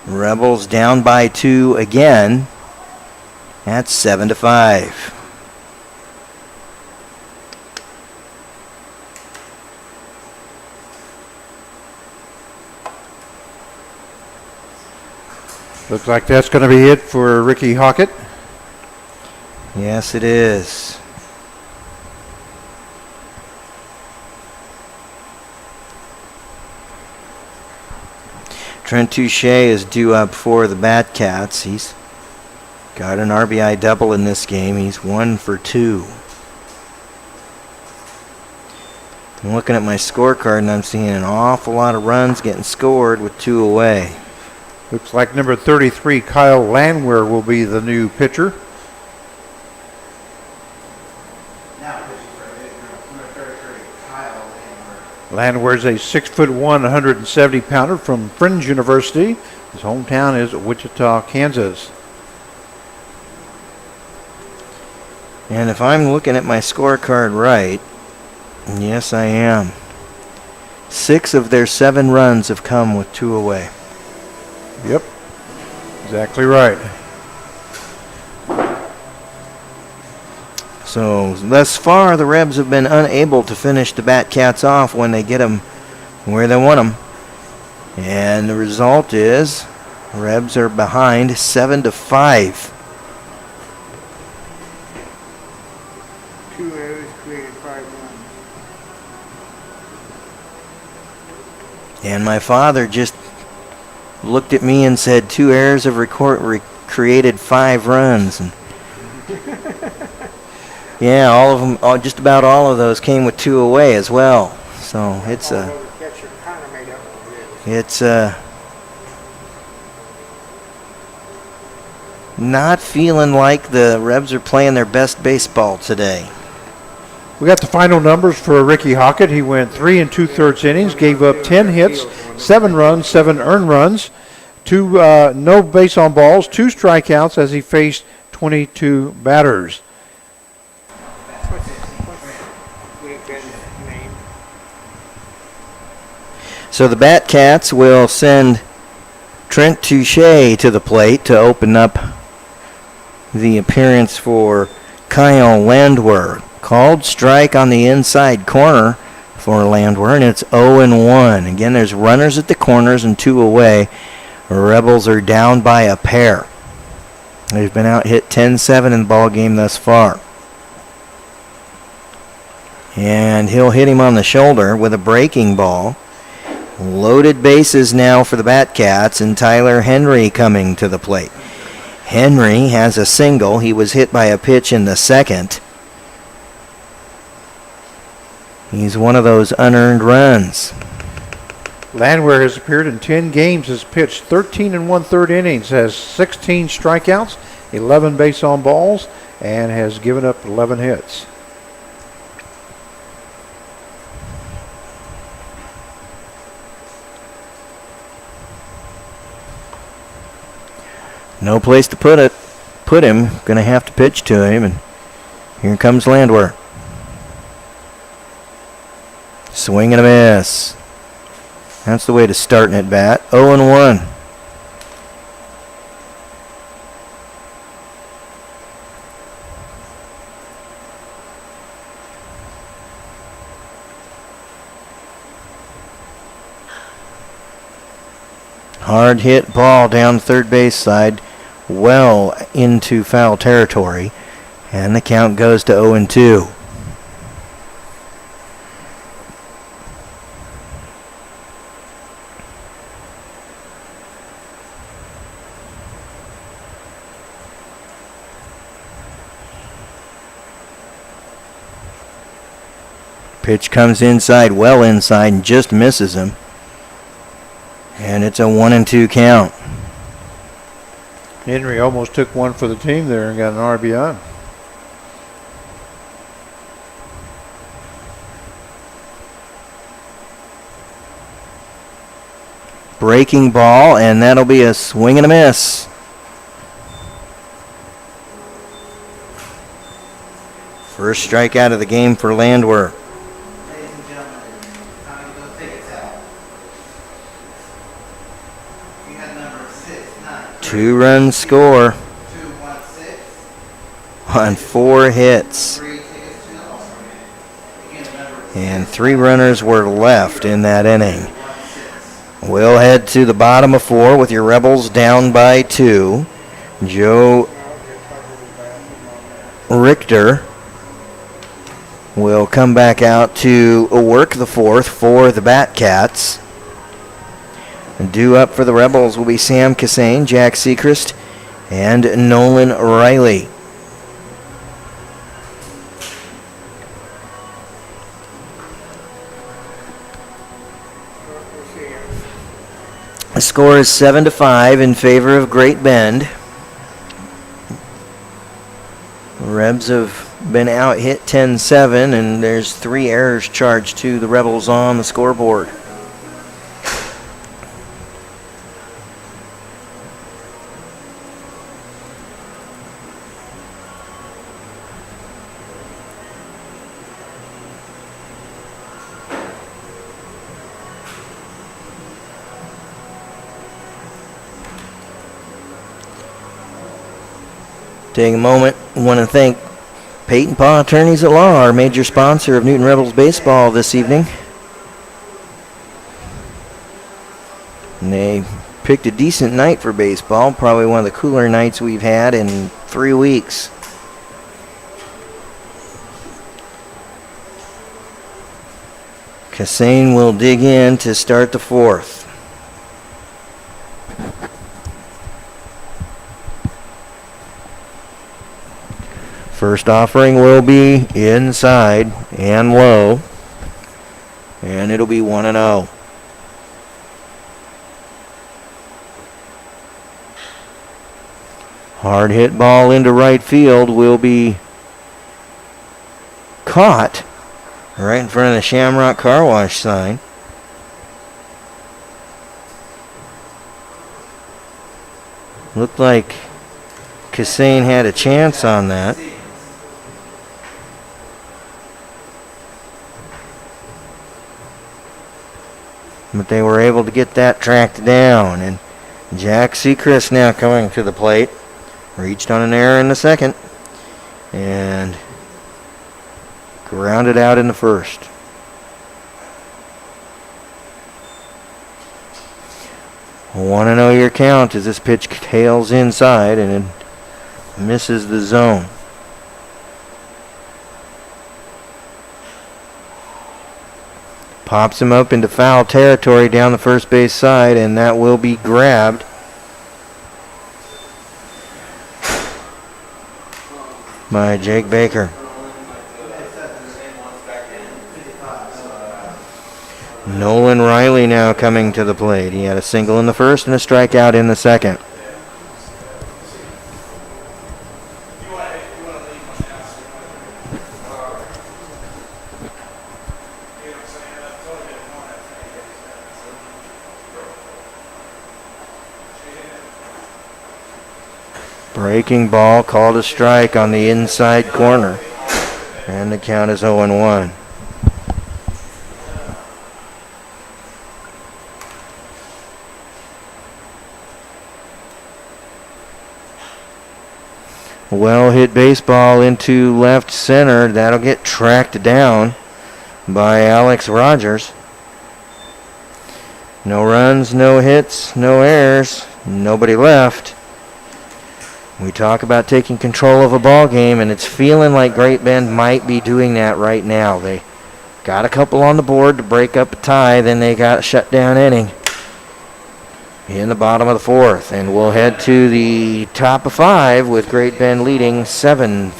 Rebels down by 2 again. That's 7-5. Looks like that's going to be it for Ricky Hockett. Yes, it is. Trent Touche is due up for the Batcats. He's got an RBI double in this game. He's 1 for 2. I'm looking at my scorecard and I'm seeing an awful lot of runs getting scored with 2 away. Looks like number 33, Kyle Landwehr, will be the new pitcher. Landwehr's a 6'1", 170-pounder from Friends University. His hometown is Wichita, Kansas. And if I'm looking at my scorecard right, yes I am. 6 of their 7 runs have come with 2 away. Yep, exactly right. So thus far, the Rebs have been unable to finish the Batcats off when they get them where they want them. And the result is Rebs are behind 7-5. 2 errors created 5 runs. And my father just looked at me and said 2 errors have created 5 runs. And yeah, all of them, just about all of those came with 2 away as well. So it's not feeling like the Rebs are playing their best baseball today. We got the final numbers for Ricky Hockett. He went 3 2/3 innings, gave up 10 hits, 7 runs, 7 earned runs. No base on balls, 2 strikeouts as he faced 22 batters. Would have been name. So the Batcats will send Trent Touche to the plate to open up the appearance for Kyle Landwehr. Called strike on the inside corner for Landwehr, and it's 0-1. Again, there's runners at the corners and 2 away. Rebels are down by a pair. They've been out hit 10-7 in the ball game thus far. And he'll hit him on the shoulder with a breaking ball. Loaded bases now for the Batcats, and Tyler Henry coming to the plate. Henry has a single. He was hit by a pitch in the second. He's one of those unearned runs. Landwehr has appeared in 10 games, has pitched 13 1/3 innings, has 16 strikeouts, 11 base on balls, and has given up 11 hits. No place to put him. Going to have to pitch to him, and here comes Landwehr. Swing and a miss. That's the way to start an at bat. 0-1. Hard hit ball down third base side, well into foul territory, and the count goes to 0-2. Pitch comes inside, well inside, and just misses him. And it's a 1-2 count. Henry almost took one for the team there and got an RBI. Breaking ball, and that'll be a swing and a miss. First strikeout of the game for Landwehr. Ladies and gentlemen, time to go tickets out. We had number 693. 2-run score 216. on 4 hits. 3 tickets to the All-Star game. Again, number And 3 runners were left in that inning. 16. We'll head to the bottom of 4 with your Rebels down by 2. Joe Richter will come back out to work the 4th for the Batcats. Due up for the Rebels will be Sam Cassane, Jack Sechrist, and Nolan Riley. The score is 7-5 in favor of Great Bend. Rebs have been out hit 10-7, and there's 3 errors charged to the Rebels on the scoreboard. Take a moment, want to thank Peyton Paw Attorneys at Law, our major sponsor of Newton Rebels baseball this evening. And they picked a decent night for baseball, probably one of the cooler nights we've had in 3 weeks. Cassane will dig in to start the 4th. First offering will be inside and low, and it'll be 1-0. Hard hit ball into right field will be caught right in front of the Shamrock Car Wash sign. Looked like Kassane had a chance on that. But they were able to get that tracked down. And Jack Seacrest now coming to the plate. Reached on an error in the second. And grounded out in the first. Want to know your count as this pitch tails inside and it misses the zone. Pops him up into foul territory down the first base side, and that will be grabbed. By Jake Baker. Nolan Riley now coming to the plate. He had a single in the first and a strikeout in the second. Breaking ball called a strike on the inside corner. And the count is 0-1. Well hit baseball into left center. That'll get tracked down by Alex Rogers. No runs, no hits, no errors, nobody left. We talk about taking control of a ball game, and it's feeling like Great Bend might be doing that right now. They got a couple on the board to break up a tie, then they got a shutdown inning in the bottom of the fourth. And we'll head to the top of 5 with Great Bend leading 7-5.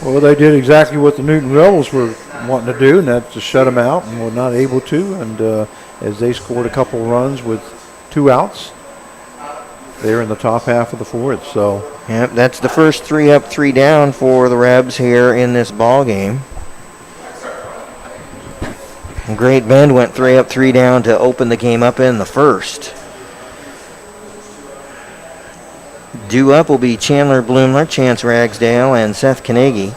Well, they did exactly what the Newton Rebels were wanting to do, and that's to shut them out, and were not able to. And as they scored a couple runs with 2 outs, they're in the top half of the fourth. So, yep, that's the first 3 up, 3 down for the Rebs here in this ball game. Great Bend went 3 up, 3 down to open the game up in the first. Due up will be Chandler Bloomler, Chance Ragsdale, and Seth Carnegie.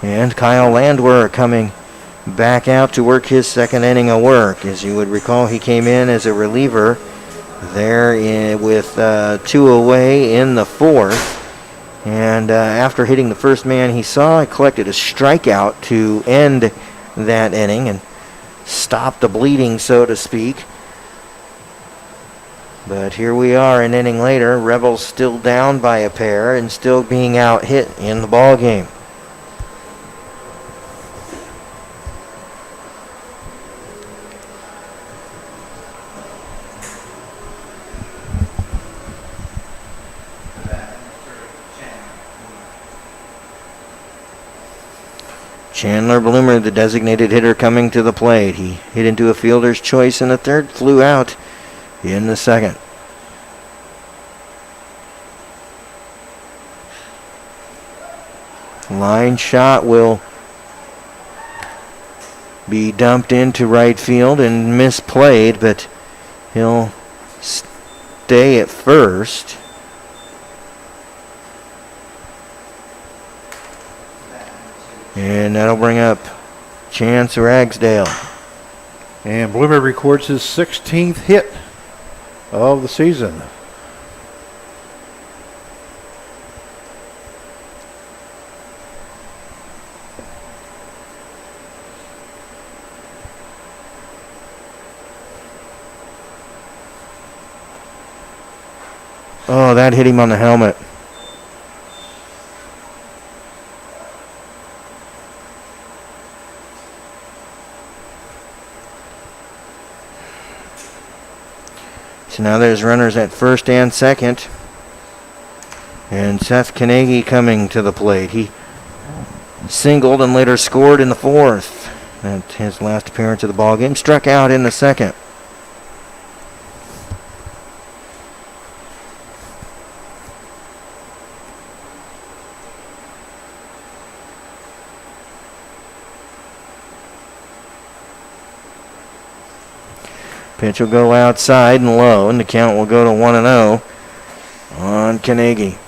And Kyle Landwehr coming back out to work his second inning of work. As you would recall, he came in as a reliever there with 2 away in the fourth. And after hitting the first man he saw, he collected a strikeout to end that inning and stop the bleeding, so to speak. But here we are an inning later. Rebels still down by a pair and still being out hit in the ball game. Chandler Bloomer, the designated hitter, coming to the plate. He hit into a fielder's choice in the third, flew out in the second. Line shot will be dumped into right field and misplayed, but he'll stay at first. And that'll bring up Chance Ragsdale. and Bloomer records his 16th hit of the season. Oh, that hit him on the helmet. So now there's runners at first and second. And Seth Carnegie coming to the plate. He singled and later scored in the fourth. That's his last appearance of the ball game. Struck out in the second. Pitch will go outside and low, and the count will go to 1-0 on Carnegie.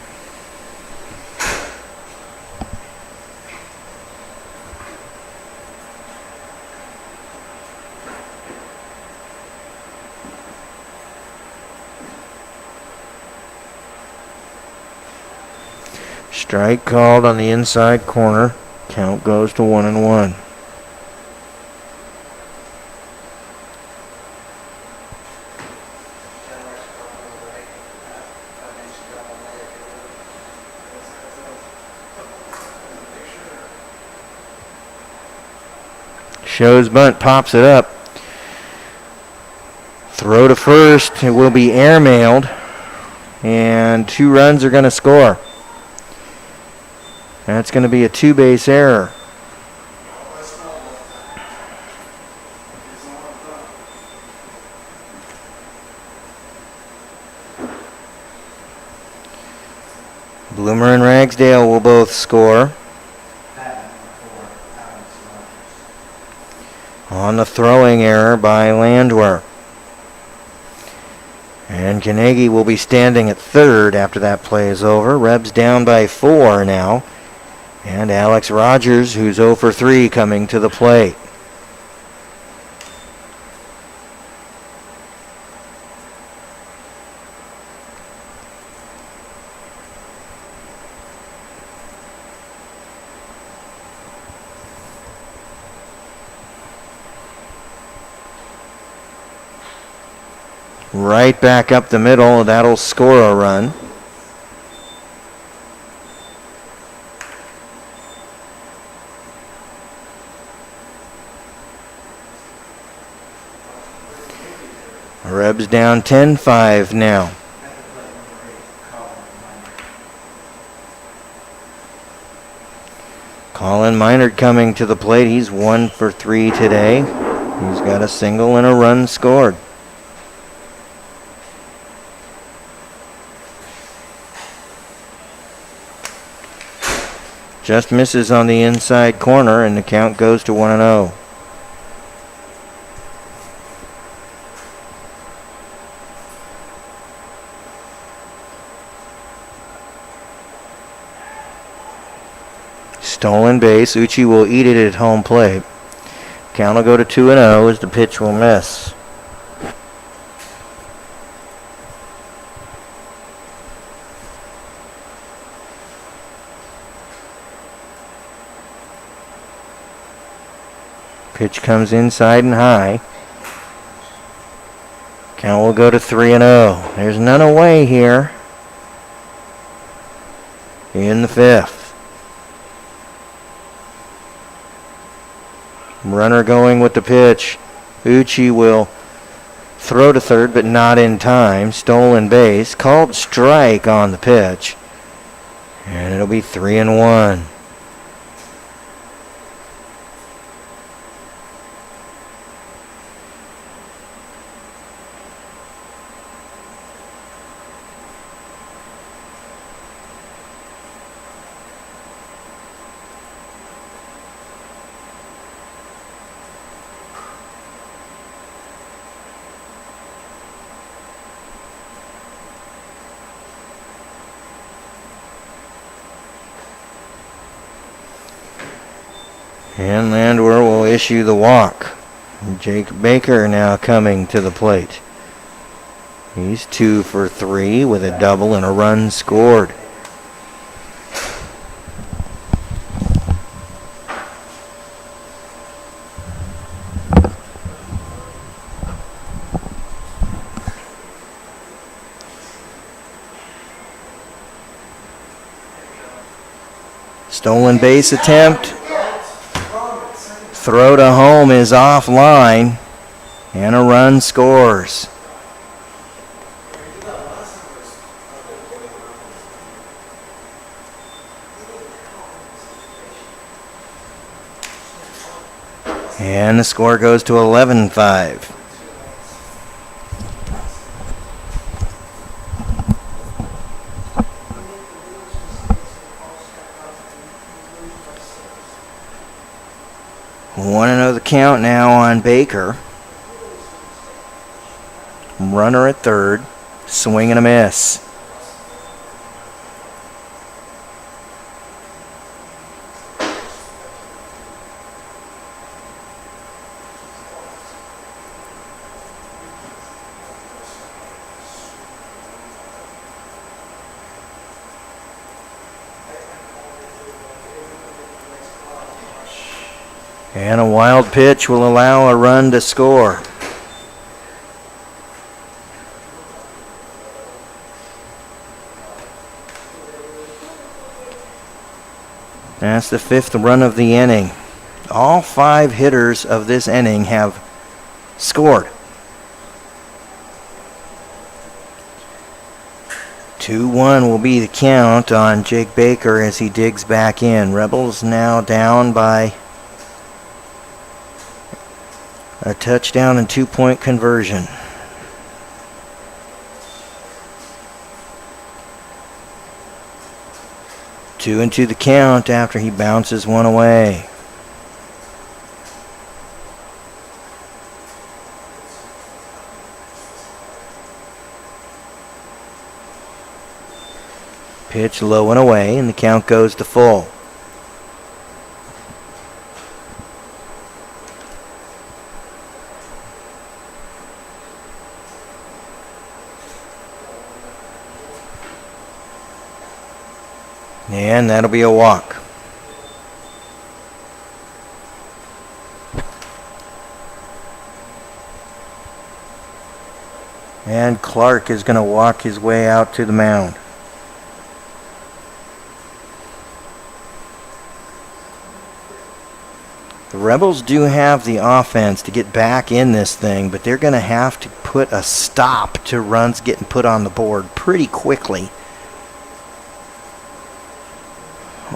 Strike called on the inside corner. Count goes to 1-1. Shows bunt, pops it up. Throw to first. It will be airmailed. And 2 runs are going to score. That's going to be a 2-base error. Bloomer and Ragsdale will both score. On the throwing error by Landwehr. And Carnegie will be standing at third after that play is over. Rebs down by 4 now. And Alex Rogers, who's 0 for 3, coming to the plate. Right back up the middle, that'll score a run. Rebs down 10-5 now. Colin Minard coming to the plate. He's 1 for 3 today. He's got a single and a run scored. Just misses on the inside corner, and the count goes to 1-0. Stolen base. Uchi will eat it at home plate. Count will go to 2-0 as the pitch will miss. Pitch comes inside and high. Count will go to 3-0. There's none away here in the 5th. Runner going with the pitch. Uchi will throw to third, but not in time. Stolen base. Called strike on the pitch. And it'll be 3-1. And Landwehr will issue the walk. Jake Baker now coming to the plate. He's 2 for 3 with a double and a run scored. Stolen base attempt. Throw to home is offline, and a run scores. And the score goes to 11-5. Want to know the count now on Baker. Runner at third. Swing and a miss. And a wild pitch will allow a run to score. That's the 5th run of the inning. All 5 hitters of this inning have scored. 2-1 will be the count on Jake Baker as he digs back in. Rebels now down by a touchdown and 2-point conversion. Two into the count after he bounces one away. Pitch low and away, and the count goes to full. And that'll be a walk. And Clark is going to walk his way out to the mound. The Rebels do have the offense to get back in this thing, but they're going to have to put a stop to runs getting put on the board pretty quickly,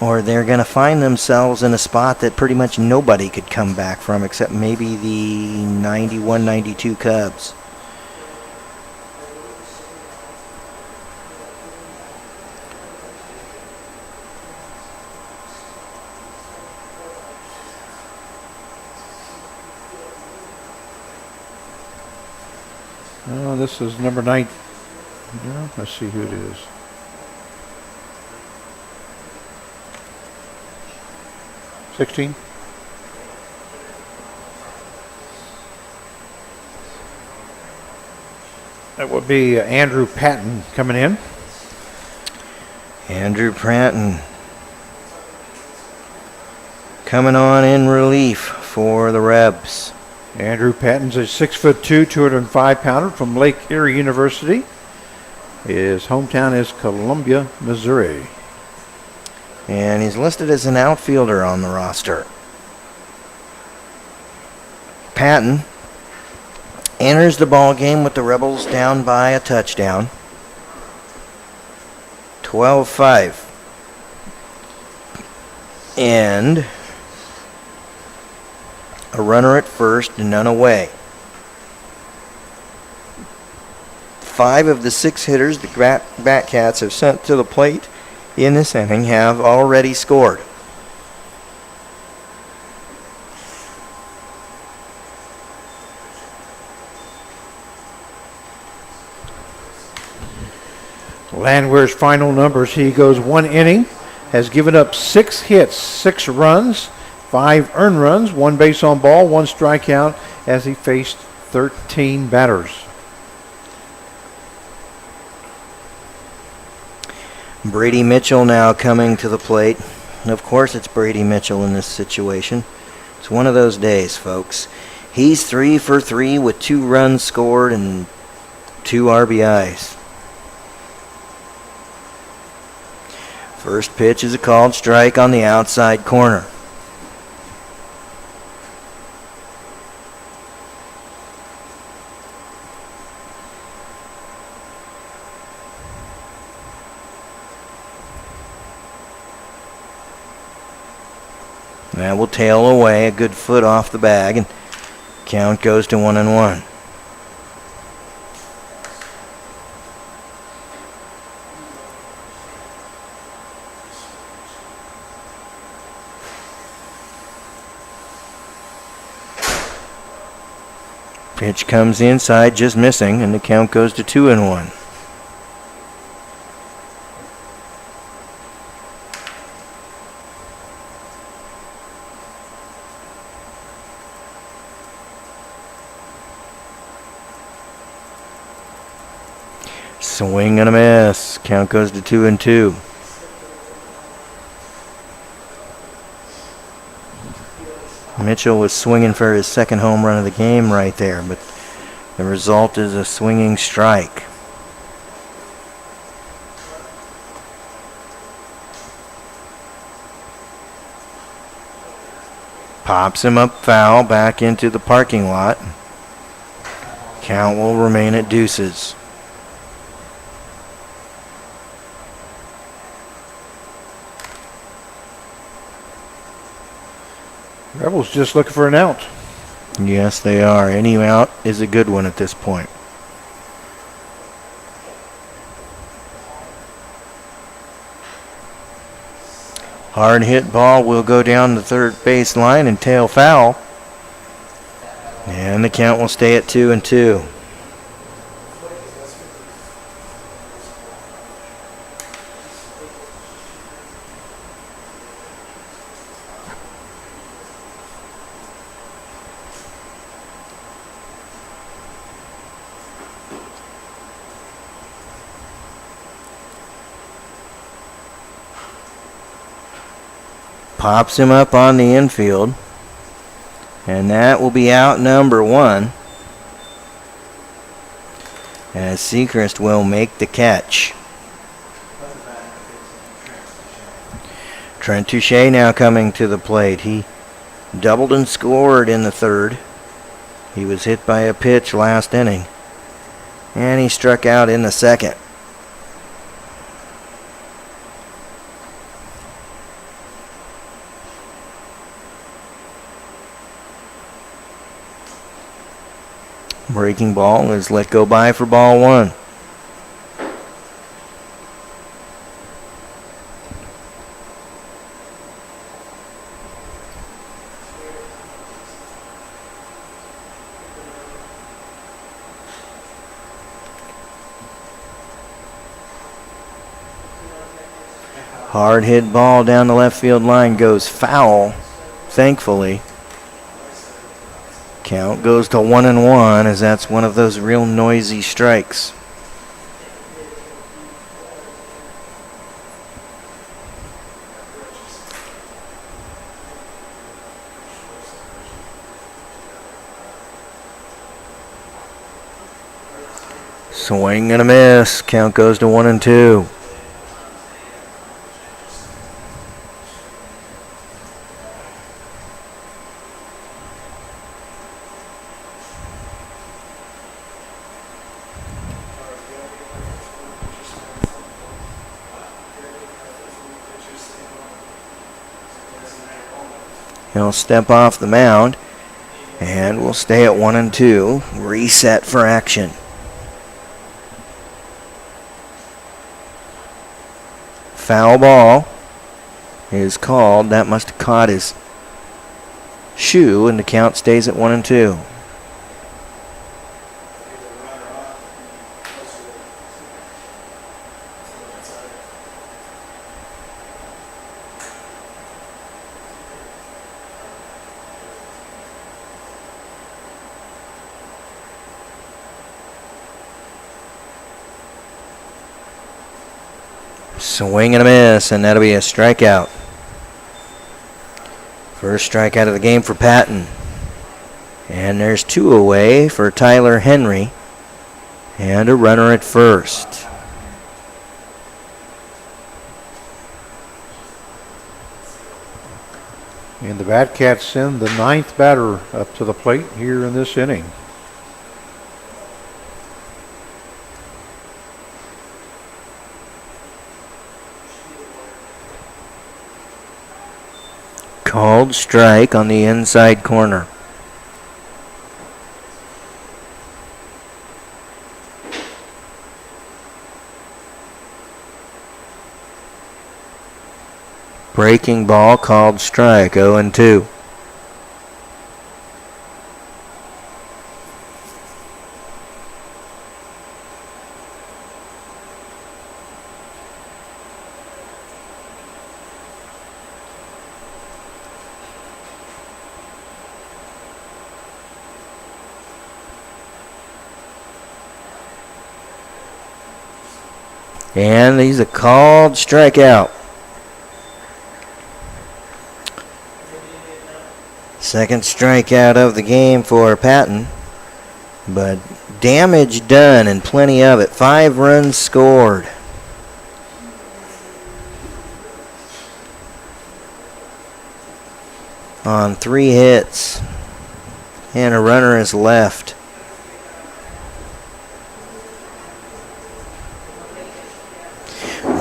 or they're going to find themselves in a spot that pretty much nobody could come back from except maybe the 91-92 Cubs. Oh, this is number 9. Yeah, let's see who it is. $16. That would be Andrew Patton coming in. Andrew Patton coming on in relief for the Rebs. Andrew Patton's a 6'2", 205-pounder from Lake Erie University. His hometown is Columbia, Missouri. And he's listed as an outfielder on the roster. Patton enters the ball game with the Rebels down by a touchdown. 12-5. And a runner at first and none away. 5 of the 6 hitters the Batcats have sent to the plate in this inning have already scored. Landwehr's final numbers: he goes 1 inning, has given up 6 hits, 6 runs, 5 earned runs, 1 base on ball, 1 strikeout, as he faced 13 batters. Brady Mitchell now coming to the plate. Of course it's Brady Mitchell in this situation. It's one of those days, folks. He's 3 for 3 with 2 runs scored and 2 RBIs. First pitch is a called strike on the outside corner. That will tail away a good foot off the bag, and count goes to 1-1. Pitch comes inside, just missing, and the count goes to 2-1. Swing and a miss. Count goes to 2-2. Mitchell was swinging for his second home run of the game right there, but the result is a swinging strike. Pops him up foul back into the parking lot. Count will remain at deuces. Rebels just looking for an out. Yes, they are. Any out is a good one at this point. Hard hit ball will go down the third base line and tail foul. And the count will stay at 2-2. Pops him up on the infield. And that will be out number 1. As Sechrist will make the catch. Trent Touche now coming to the plate. He doubled and scored in the third. He was hit by a pitch last inning. And he struck out in the second. Breaking ball is let go by for ball 1. Hard hit ball down the left field line goes foul, thankfully. Count goes to 1-1 as that's one of those real noisy strikes. Swing and a miss. Count goes to 1-2. He'll step off the mound, and we'll stay at 1-2. Reset for action. Foul ball is called. That must have caught his shoe, and the count stays at 1-2. Swing and a miss, and that'll be a strikeout. First strikeout of the game for Patton. And there's 2 away for Tyler Henry. And a runner at first. And the Batcats send the 9th batter up to the plate here in this inning. Called strike on the inside corner. Breaking ball called strike, 0-2. And he's a called strikeout. Second strikeout of the game for Patton. But damage done and plenty of it. 5 runs scored. On 3 hits. And a runner is left.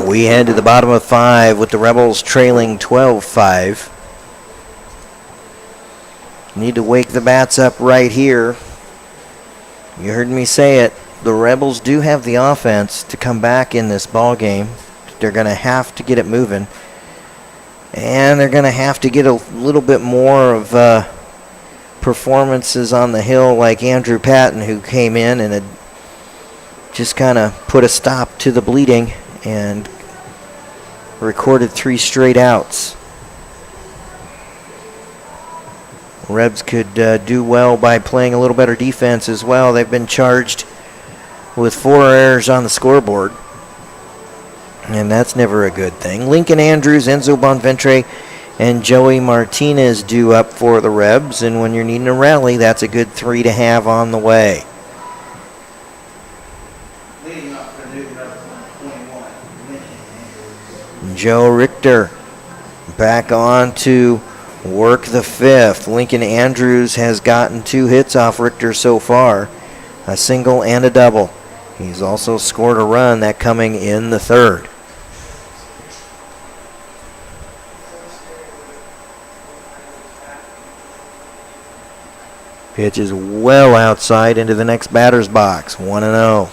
We head to the bottom of 5 with the Rebels trailing 12-5. Need to wake the bats up right here. You heard me say it. The Rebels do have the offense to come back in this ball game. They're going to have to get it moving. And they're going to have to get a little bit more of performances on the hill like Andrew Patton, who came in and had just kind of put a stop to the bleeding and recorded 3 straight outs. Rebs could do well by playing a little better defense as well. They've been charged with 4 errors on the scoreboard, and that's never a good thing. Lincoln Andrews, Enzo Bonventre, and Joey Martinez due up for the Rebs, and when you're needing a rally, that's a good 3 to have on the way. Leading off for new number 21, Joe Richter back on to work the 5th. Lincoln Andrews has gotten 2 hits off Richter so far, a single and a double. He's also scored a run, that coming in the 3rd. Pitch is well outside into the next batter's box, 1-0.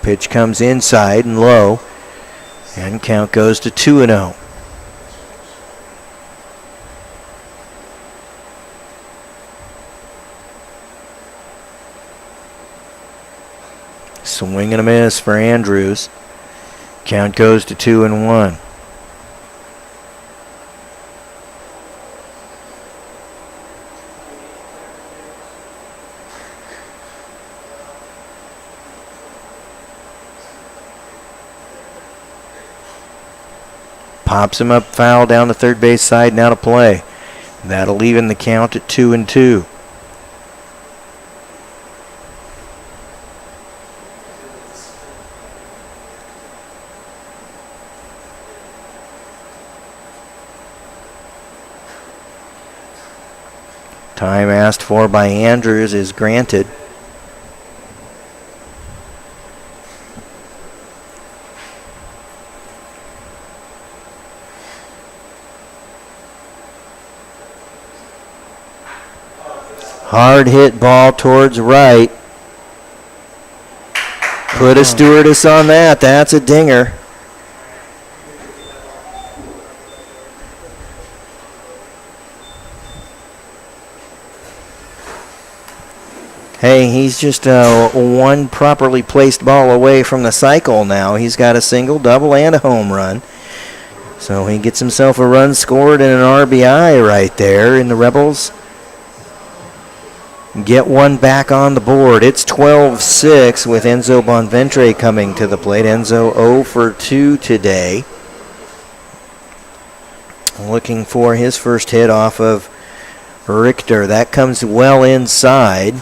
Pitch comes inside and low, and count goes to 2-0. Swing and a miss for Andrews. Count goes to 2-1. Pops him up foul down the third base side, now to play. That'll even the count at 2-2. Time asked for by Andrews is granted. Hard hit ball towards right. Put a stewardess on that. That's a dinger. Hey, he's just one properly placed ball away from the cycle now. He's got a single, double, and a home run. So he gets himself a run scored and an RBI right there, and the Rebels get one back on the board. It's 12-6 with Enzo Bonventre coming to the plate. Enzo 0 for 2 today. Looking for his first hit off of Richter. That comes well inside.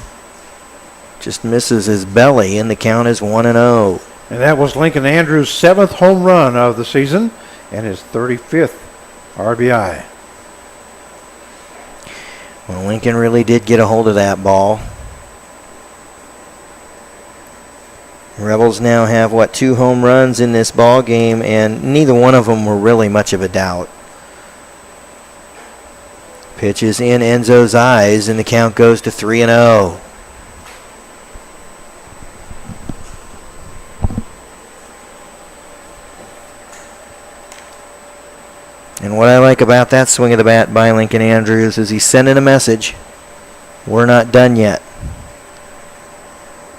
Just misses his belly, and the count is 1-0. And that was Lincoln Andrews' 7th home run of the season and his 35th RBI. Well, Lincoln really did get a hold of that ball. Rebels now have, 2 home runs in this ball game, and neither one of them were really much of a doubt. Pitch is in Enzo's eyes, and the count goes to 3-0. And what I like about that swing of the bat by Lincoln Andrews is he's sending a message. We're not done yet.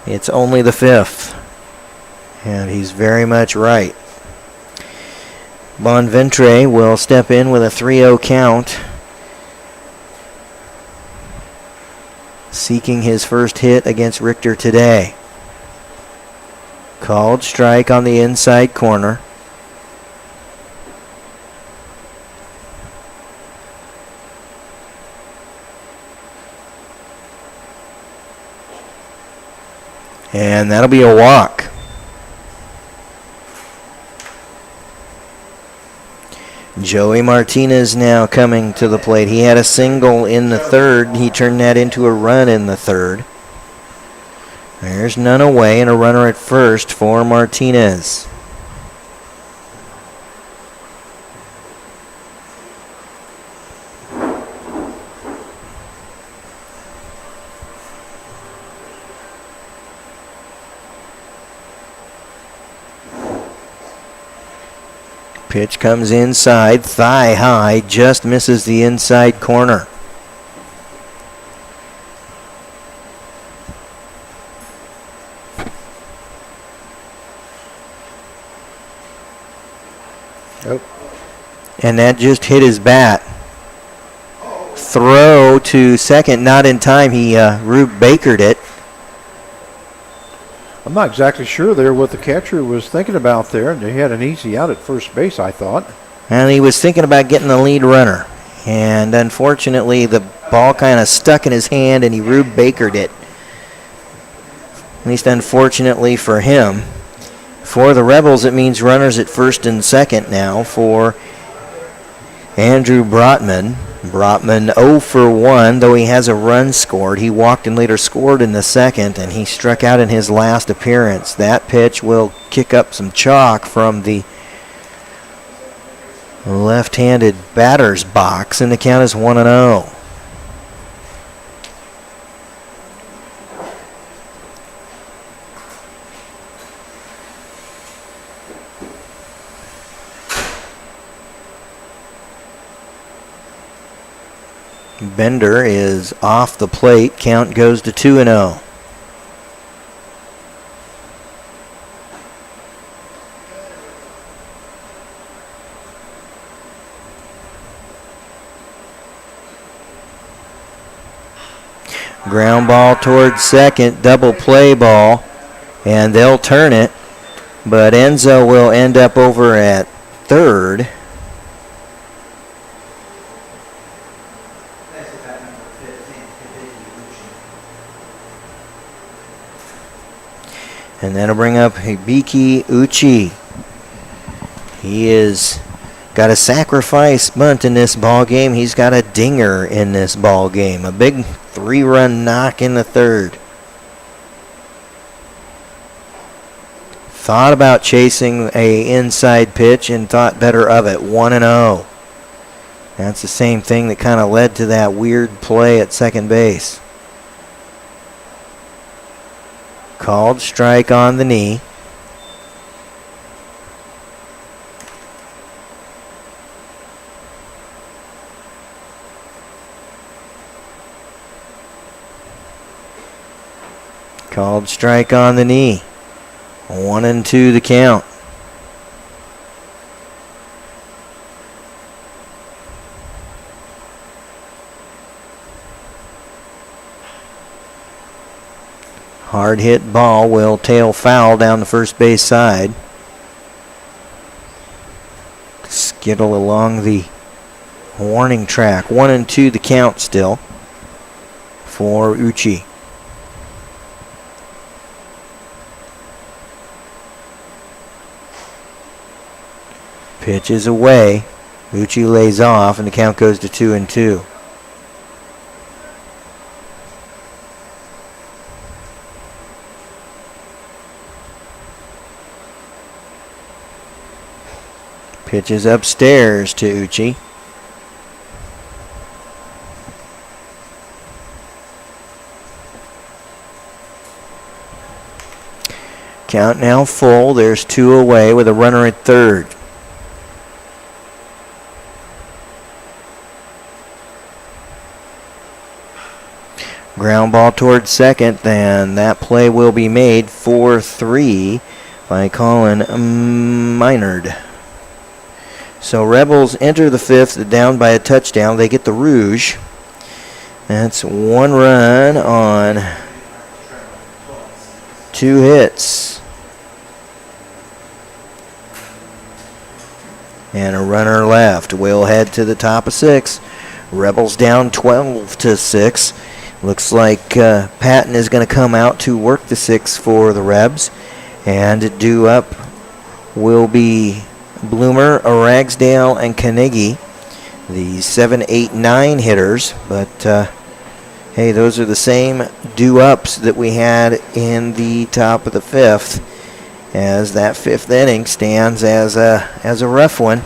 It's only the 5th. And he's very much right. Bonventre will step in with a 3-0 count, seeking his first hit against Richter today. Called strike on the inside corner. And that'll be a walk. Joey Martinez now coming to the plate. He had a single in the third. He turned that into a run in the third. There's none away and a runner at first for Martinez. Pitch comes inside, thigh high, just misses the inside corner. Nope. And that just hit his bat. Throw to second, not in time. He Rube Bakered it. I'm not exactly sure there what the catcher was thinking about there. They had an easy out at first base, I thought. And he was thinking about getting the lead runner. And unfortunately, the ball kind of stuck in his hand and he Rube Bakered it. At least unfortunately for him. For the Rebels, it means runners at first and second now for Andrew Brotman. Brotman 0 for 1, though he has a run scored. He walked and later scored in the second, and he struck out in his last appearance. That pitch will kick up some chalk from the left-handed batter's box, and the count is 1-0. Bender is off the plate. Count goes to 2-0. Ground ball towards second, double play ball, and they'll turn it, but Enzo will end up over at third. And that'll bring up Hibiki Uchi. He is got a sacrifice bunt in this ball game. He's got a dinger in this ball game. A big 3-run knock in the third. Thought about chasing a inside pitch and thought better of it. 1-0. That's the same thing that kind of led to that weird play at second base. Called strike on the knee. Called strike on the knee. 1-2 the count. Hard hit ball will tail foul down the first base side. Skittle along the warning track. 1-2 the count still for Uchi. Pitch is away. Uchi lays off and the count goes to 2-2. Pitches upstairs to Uchi. Count now full. There's 2 away with a runner at third. Ground ball towards second, and that play will be made 4-3 by Colin Minard. So Rebels enter the fifth down by a touchdown. They get the Rouge. That's 1 run on 2 hits. And a runner left. We'll head to the top of 6. Rebels down 12-6. Looks like Patton is going to come out to work the 6 for the Rebs. And due up will be Bloomer, Ragsdale, and Carnegie, the 7, 8, 9 hitters. But hey, those are the same due-ups that we had in the top of the 5th, as that 5th inning stands as a rough one.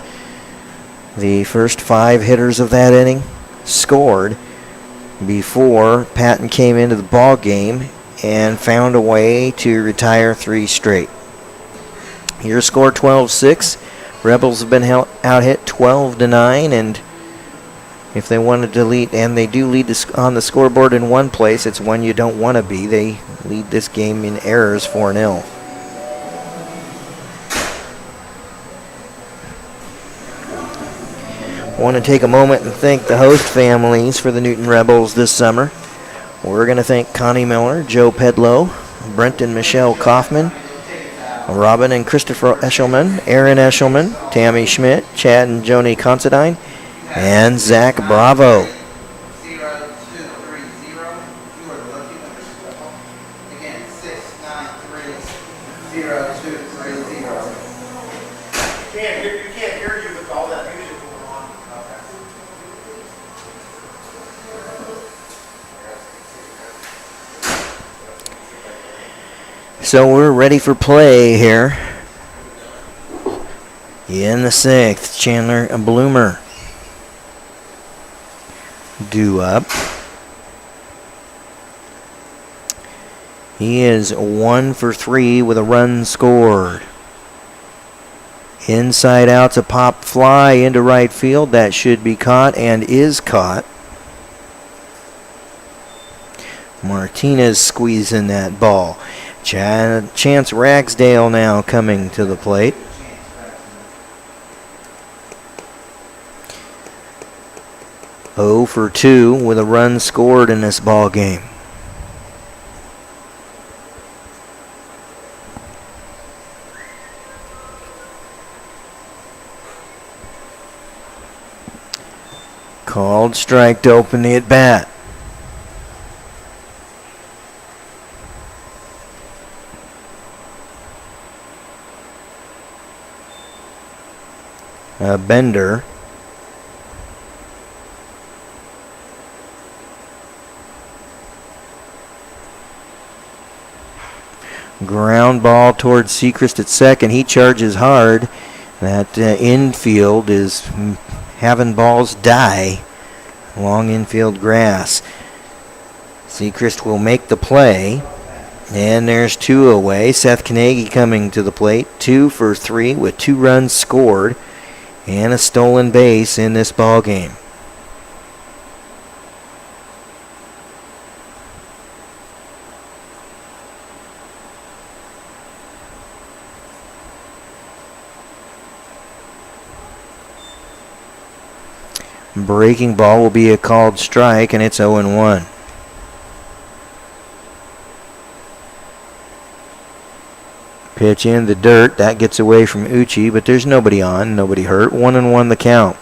The first 5 hitters of that inning scored before Patton came into the ball game and found a way to retire 3 straight. Your score 12-6. Rebels have been out hit 12-9, and if they want to lead, and they do lead on the scoreboard in one place, it's one you don't want to be. They lead this game in errors 4-0. Want to take a moment and thank the host families for the Newton Rebels this summer. We're going to thank Connie Miller, Joe Pedlow, Brent and Michelle Kaufman, Robin and Christopher Eshelman, Aaron Eshelman, Tammy Schmidt, Chad and Joni Considine, and Zach Bravo. 0230. You are the lucky numbers. Again, 6930230. You can't hear you with all that music going on. Okay. So we're ready for play here. In the 6th, Chandler Bloomer due up. He is 1 for 3 with a run scored. Inside out's a pop fly into right field. That should be caught and is caught. Martinez squeezing that ball. Chance Ragsdale now coming to the plate. Oh for 2 with a run scored in this ball game. Called strike to open the at bat. Bender. Ground ball towards Sechrist at second. He charges hard. That infield is having balls die along infield grass. Sechrist will make the play. And there's 2 away. Seth Carnegie coming to the plate. 2 for 3 with 2 runs scored and a stolen base in this ball game. Breaking ball will be a called strike, and it's 0-1. Pitch in the dirt. That gets away from Uchi, but there's nobody on, nobody hurt. 1-1 the count.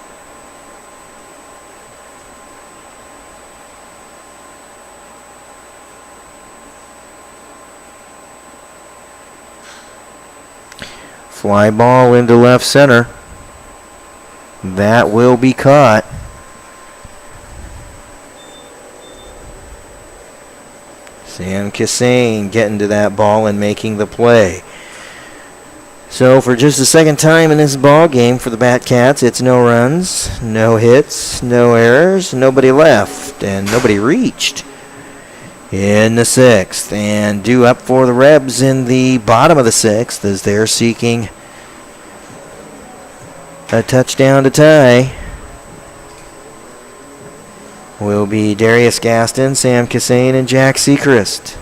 Fly ball into left center. That will be caught. Sam Kassane getting to that ball and making the play. So for just the second time in this ball game for the Batcats, it's no runs, no hits, no errors, nobody left, and nobody reached in the 6th. And due up for the Rebs in the bottom of the 6th as they're seeking a touchdown to tie will be Darius Gaston, Sam Kassane, and Jack Sechrist.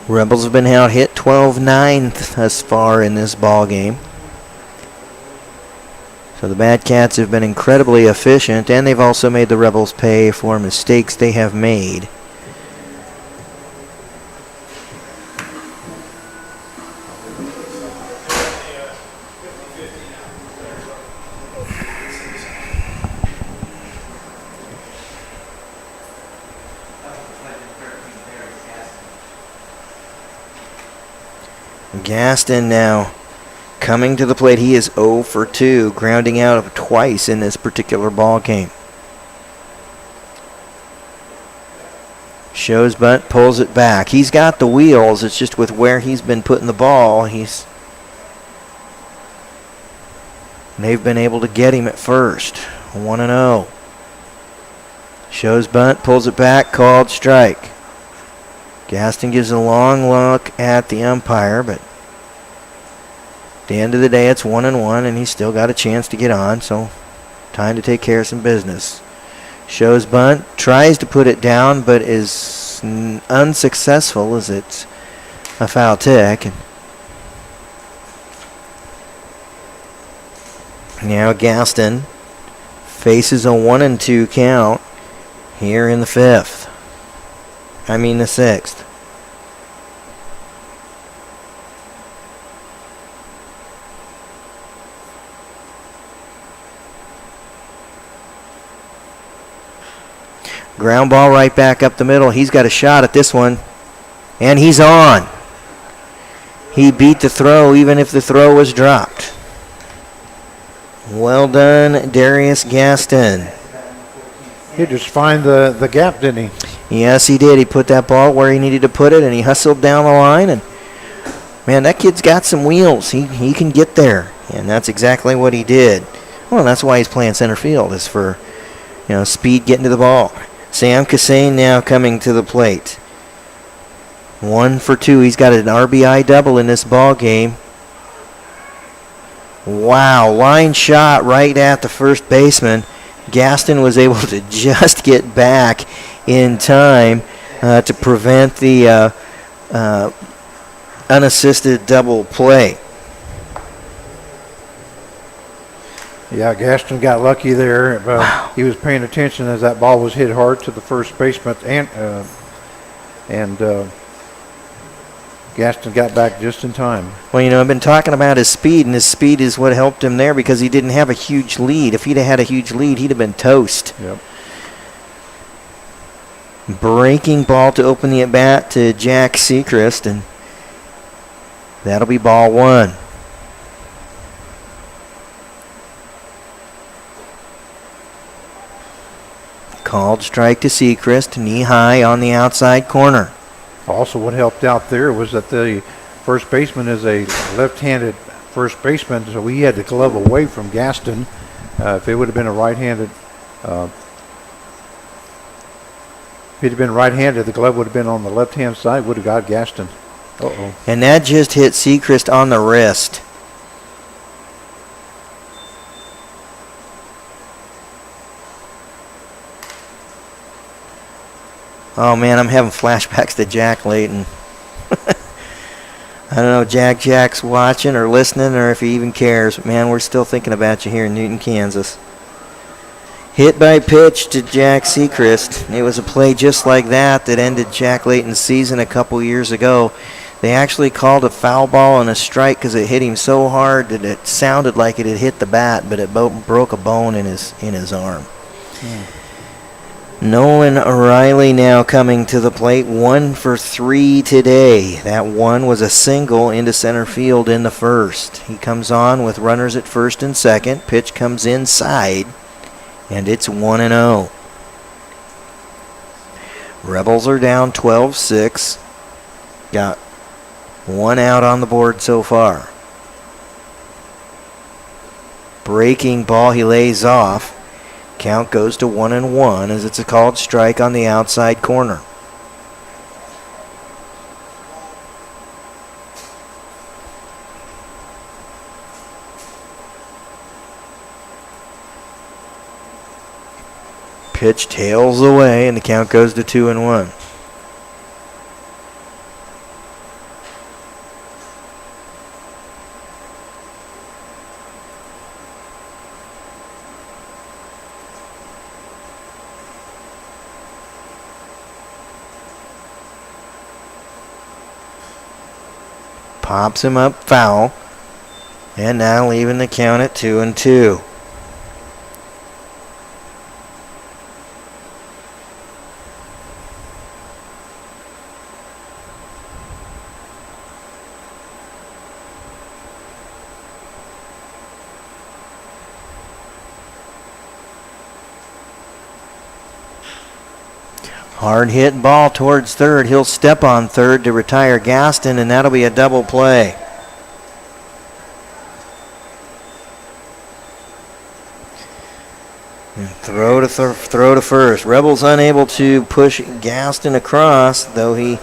Rebels have been out hit 12-9 thus far in this ball game. So the Batcats have been incredibly efficient, and they've also made the Rebels pay for mistakes they have made. Gaston now coming to the plate. He is 0 for 2, grounding out twice in this particular ball game. Shows bunt, pulls it back. He's got the wheels. It's just with where he's been putting the ball, they've been able to get him at first. 1-0. Shows bunt, pulls it back, called strike. Gaston gives a long look at the umpire, but at the end of the day, it's 1-1, and he's still got a chance to get on, so time to take care of some business. Shows bunt, tries to put it down, but is unsuccessful as it's a foul tick. And now Gaston faces a 1-2 count here in the the sixth. Ground ball right back up the middle. He's got a shot at this one, and he's on. He beat the throw even if the throw was dropped. Well done, Darius Gaston. He just find the gap, didn't he? Yes, he did. He put that ball where he needed to put it, and he hustled down the line. And, man, that kid's got some wheels. He can get there, and that's exactly what he did. Well, that's why he's playing center field, is for, speed getting to the ball. Sam Cassane now coming to the plate. 1 for 2. He's got an RBI double in this ball game. Wow, line shot right at the first baseman. Gaston was able to just get back in time to prevent the unassisted double play. Yeah, Gaston got lucky there. Wow. He was paying attention as that ball was hit hard to the first baseman, and Gaston got back just in time. Well, I've been talking about his speed, and his speed is what helped him there because he didn't have a huge lead. If he'd have had a huge lead, he'd have been toast. Yep. Breaking ball to open the at-bat to Jack Sechrist, and that'll be ball 1. Called strike to Sechrist, knee high on the outside corner. Also, what helped out there was that the first baseman is a left-handed first baseman, so he had the glove away from Gaston. If it would have been a right-handed, if it had been right-handed, the glove would have been on the left-hand side, would have got Gaston. Uh-oh. And that just hit Sechrist on the wrist. Oh, man, I'm having flashbacks to Jack Layton. I don't know if Jack's watching or listening or if he even cares. But, man, we're still thinking about you here in Newton, Kansas. Hit by pitch to Jack Sechrist. It was a play just like that ended Jack Layton's season a couple years ago. They actually called a foul ball and a strike because it hit him so hard that it sounded like it had hit the bat, but it broke a bone in his arm. Nolan O'Reilly now coming to the plate, 1 for 3 today. That one was a single into center field in the first. He comes on with runners at first and second. Pitch comes inside, and it's 1-0. Rebels are down 12-6. Got one out on the board so far. Breaking ball, he lays off. Count goes to 1-1 as it's a called strike on the outside corner. Pitch tails away and the count goes to 2-1. pops him up foul. And now leaving the count at 2-2. Hard hit ball towards third. He'll step on third to retire Gaston, and that'll be a double play. And throw to first. Rebels unable to push Gaston across, though he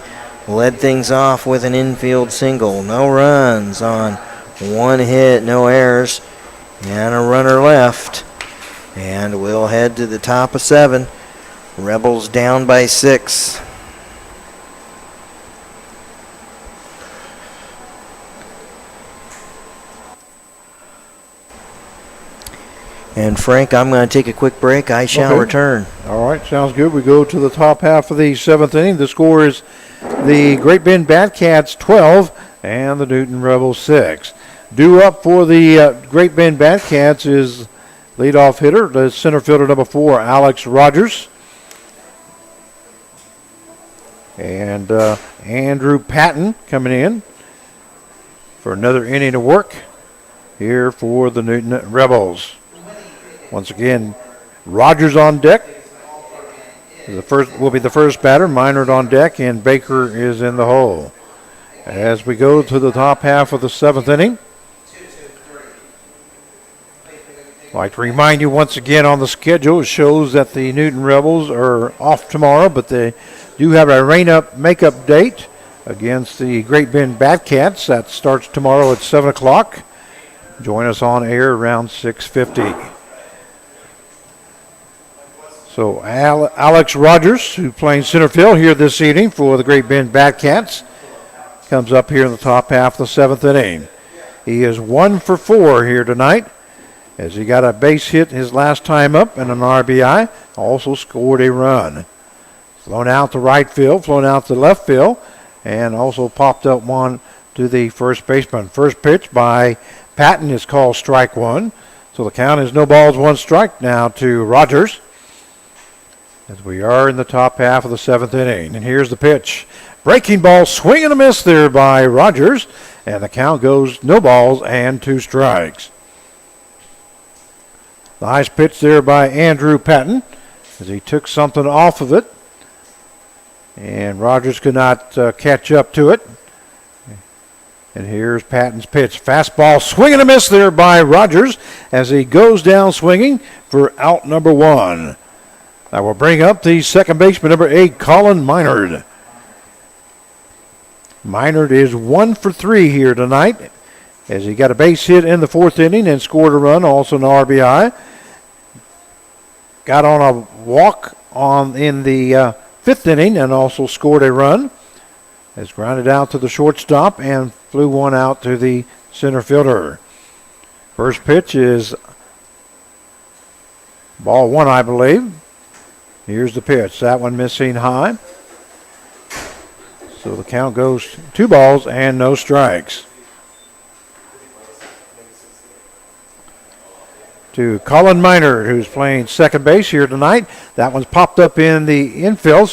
led things off with an infield single. No runs on one hit, no errors, and a runner left. And we'll head to the top of 7. Rebels down by 6. And Frank, I'm going to take a quick break. I shall return. All right, sounds good. We go to the top half of the 7th inning. The score is the Great Bend Batcats 12 and the Newton Rebels 6. Due up for the Great Bend Batcats is leadoff hitter, the center fielder number 4, Alex Rogers. And Andrew Patton coming in for another inning of work here for the Newton Rebels. Once again, Rogers on deck. Will be the first batter. Minard on deck, and Baker is in the hole. As we go to the top half of the 7th inning, I'd like to remind you once again on the schedule, it shows that the Newton Rebels are off tomorrow, but they do have a rain-up makeup date against the Great Bend Batcats. That starts tomorrow at 7 o'clock. Join us on air around 6:50. So Alex Rogers, who's playing center field here this evening for the Great Bend Batcats, comes up here in the top half of the 7th inning. He is 1 for 4 here tonight, as he got a base hit his last time up and an RBI. Also scored a run. Flown out to right field, flown out to left field, and also popped up one to the first baseman. First pitch by Patton is called strike 1. So the count is no balls, 1 strike now to Rogers, as we are in the top half of the 7th inning. And here's the pitch. Breaking ball, swing and a miss there by Rogers, and the count goes no balls and 2 strikes. The nice pitch there by Andrew Patton, as he took something off of it, and Rogers could not catch up to it. And here's Patton's pitch. Fastball, swing and a miss there by Rogers, as he goes down swinging for out number 1. That will bring up the second baseman, number 8, Colin Minard. Minard is 1 for 3 here tonight, as he got a base hit in the 4th inning and scored a run, also an RBI. Got on a walk in the 5th inning and also scored a run. Has grounded out to the shortstop and flew one out to the center fielder. First pitch is ball 1, I believe. Here's the pitch. That one missing high. So the count goes 2 balls and no strikes. To Colin Minard, who's playing second base here tonight. That one's popped up in the infield.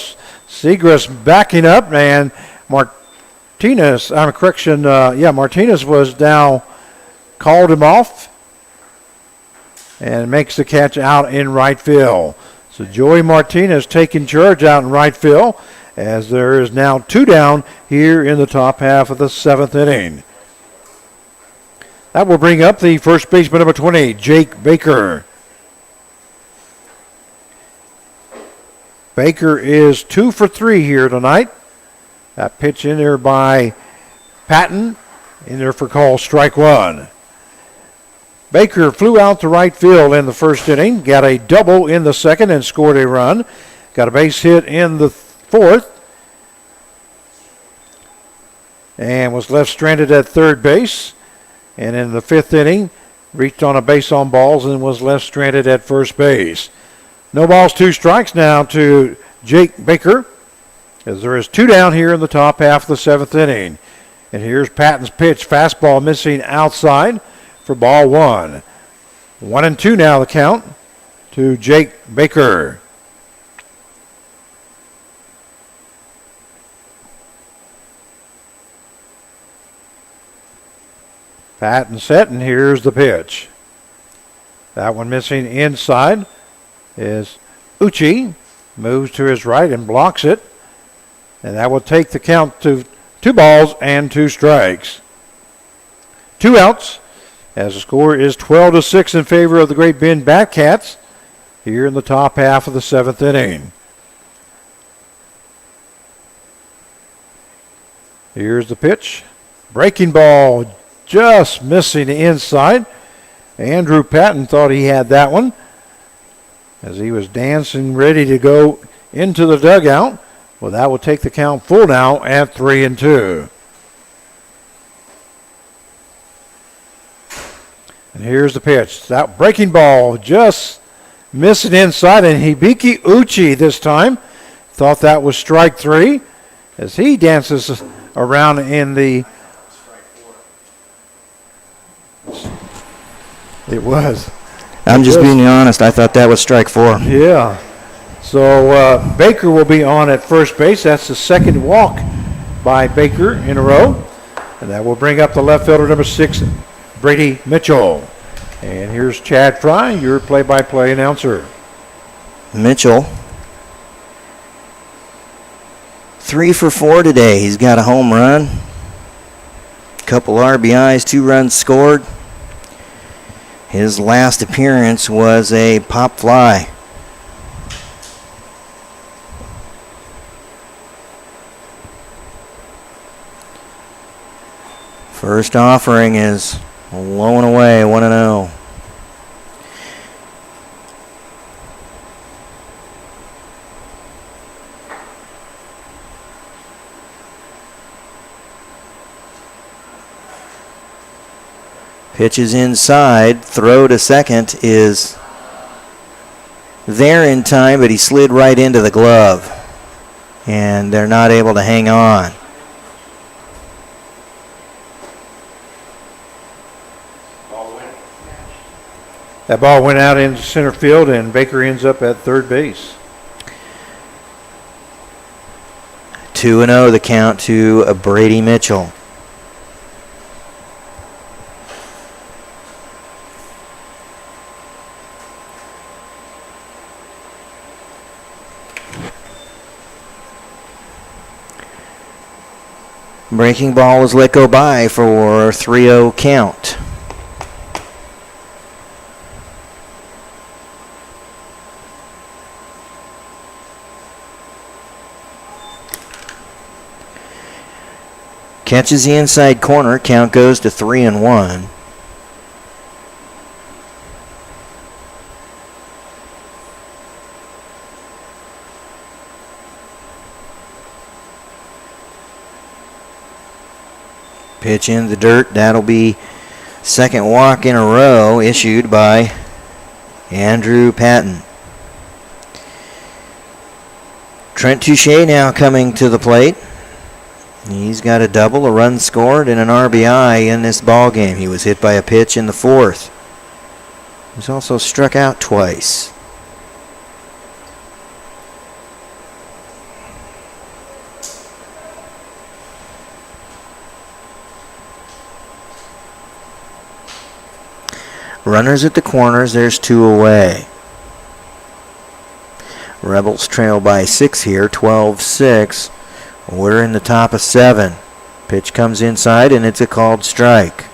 Segrist backing up, and Martinez was now called him off and makes the catch out in right field. So Joey Martinez taking charge out in right field, as there is now 2 down here in the top half of the 7th inning. That will bring up the first baseman, number 20, Jake Baker. Baker is 2 for 3 here tonight. That pitch in there by Patton, in there for call strike 1. Baker flew out to right field in the first inning, got a double in the 2nd and scored a run. Got a base hit in the 4th and was left stranded at third base. And in the 5th inning, reached on a base on balls and was left stranded at first base. No balls, 2 strikes now to Jake Baker, as there is 2 down here in the top half of the 7th inning. And here's Patton's pitch. Fastball missing outside for ball one. 1-2 now the count to Jake Baker. Patton set, and here's the pitch. That one missing inside is Uchi. Moves to his right and blocks it. And that will take the count to 2 balls and 2 strikes. 2 outs as the score is 12-6 in favor of the Great Bend Batcats here in the top half of the 7th inning. Here's the pitch. Breaking ball just missing the inside. Andrew Patton thought he had that one as he was dancing ready to go into the dugout. Well, that will take the count full now at 3-2. And here's the pitch. That breaking ball just missing inside, and Hibiki Uchi this time thought that was strike 3 as he dances around in the... It was. I'm just being honest. I thought that was strike 4. Yeah. So Baker will be on at first base. That's the second walk by Baker in a row. And that will bring up the left fielder, number 6, Brady Mitchell. And here's Chad Fry, your play-by-play announcer. Mitchell, 3 for 4 today. He's got a home run, couple RBIs, 2 runs scored. His last appearance was a pop fly. First offering is low and away, 1-0. Pitches inside, throw to second is there in time, but he slid right into the glove, and they're not able to hang on. That ball went out into center field, and Baker ends up at third base. 2-0 the count to Brady Mitchell. Breaking ball was let go by for 3-0 count. Catches the inside corner. Count goes to 3-1. Pitch in the dirt. That'll be second walk in a row issued by Andrew Patton. Trent Touche now coming to the plate. He's got a double, a run scored, and an RBI in this ball game. He was hit by a pitch in the 4th. He's also struck out twice. Runners at the corners, there's 2 away. Rebels trail by 6 here, 12-6. We're in the top of 7. Pitch comes inside, and it's a called strike.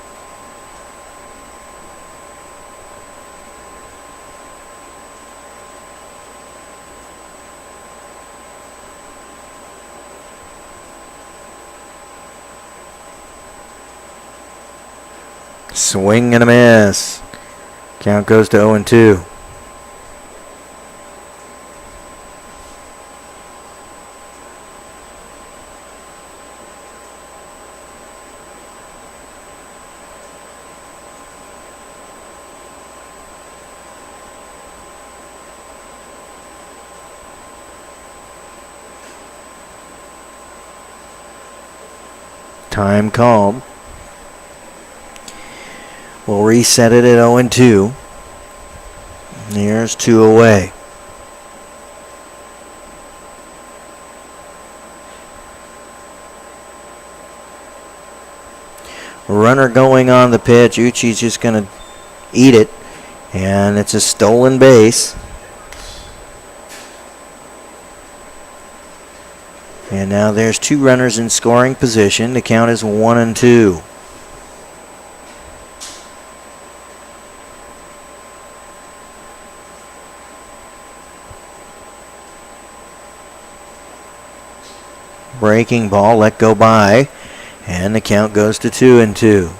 Swing and a miss. Count goes to 0-2. Time called. We'll reset it at 0-2. Here's 2 away. Runner going on the pitch. Uchi's just going to eat it. And it's a stolen base. And now there's 2 runners in scoring position. The count is 1-2. Breaking ball, let go by. And the count goes to 2-2.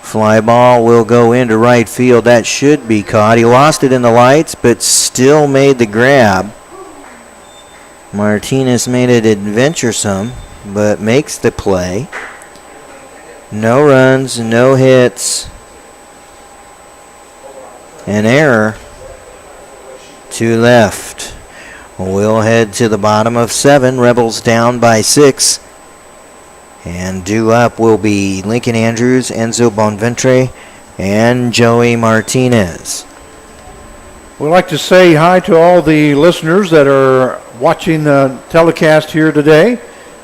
Fly ball will go into right field. That should be caught. He lost it in the lights, but still made the grab. Martinez made it adventuresome, but makes the play. No runs, no hits. An error to left. We'll head to the bottom of 7. Rebels down by 6. And due up will be Lincoln Andrews, Enzo Bonventre, and Joey Martinez. We'd like to say hi to all the listeners that are watching the telecast here today.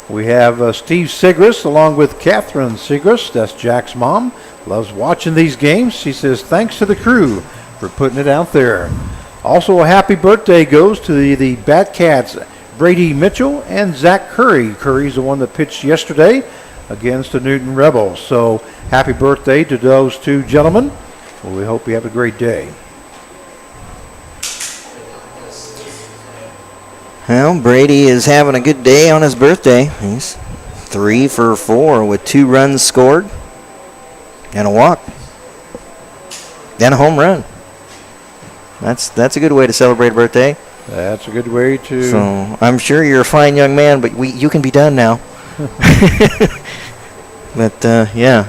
We have Steve Sigrist along with Catherine Sigrist. That's Jack's mom. Loves watching these games. She says thanks to the crew for putting it out there. Also a happy birthday goes to the Batcats, Brady Mitchell and Zach Curry. Curry's the one that pitched yesterday against the Newton Rebels. So happy birthday to those 2 gentlemen. Well, we hope you have a great day. Well, Brady is having a good day on his birthday. He's 3 for 4 with 2 runs scored and a walk. Then a home run. That's a good way to celebrate a birthday. That's a good way to... So I'm sure you're a fine young man, but you can be done now. But, yeah.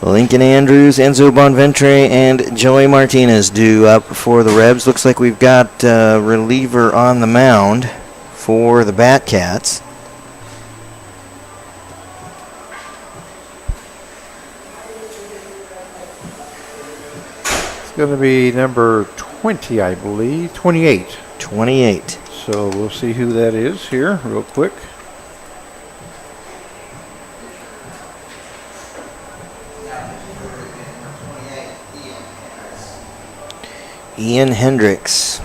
Lincoln Andrews, Enzo Bonventre, and Joey Martinez due up for the Rebs. Looks like we've got a reliever on the mound for the Batcats. It's going to be number 20, I believe. 28. 28. So we'll see who that is here real quick. Ian Hendricks.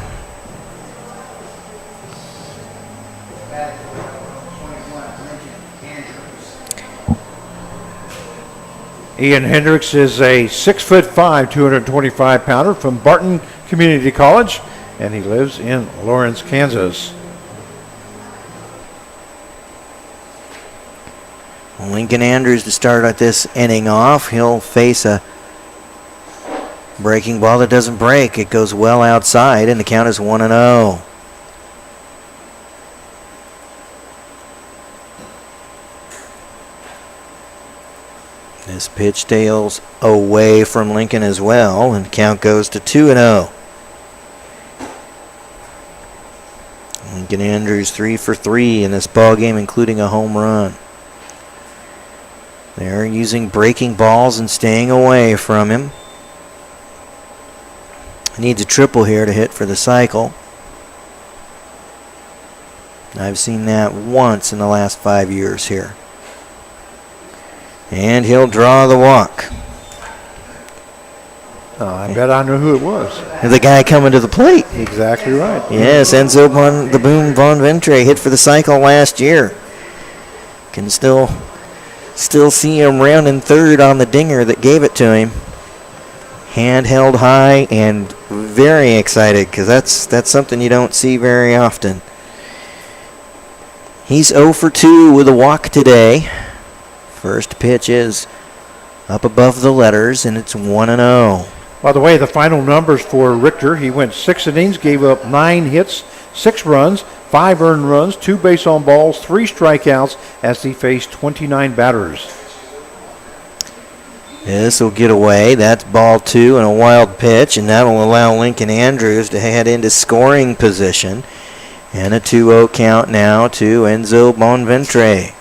Ian Hendricks is a 6'5", 225-pounder from Barton Community College, and he lives in Lawrence, Kansas. Lincoln Andrews to start at this inning off. He'll face a breaking ball that doesn't break. It goes well outside, and the count is 1-0. This pitch tails away from Lincoln as well, and the count goes to 2-0. Lincoln Andrews 3 for 3 in this ball game, including a home run. They're using breaking balls and staying away from him. Needs a triple here to hit for the cycle. I've seen that once in the last 5 years here. And he'll draw the walk. I bet I know who it was. The guy coming to the plate. Exactly right. Yes, Enzo the Boom Bonventre hit for the cycle last year. Can still see him rounding third on the dinger that gave it to him. Hand held high and very excited because that's something you don't see very often. He's 0 for 2 with a walk today. First pitch is up above the letters, and it's 1-0. By the way, the final numbers for Richter, he went 6 innings, gave up 9 hits, 6 runs, 5 earned runs, 2 base on balls, 3 strikeouts as he faced 29 batters. This will get away. That's ball 2 and a wild pitch, and that will allow Lincoln Andrews to head into scoring position. And a 2-0 count now to Enzo Bonventre.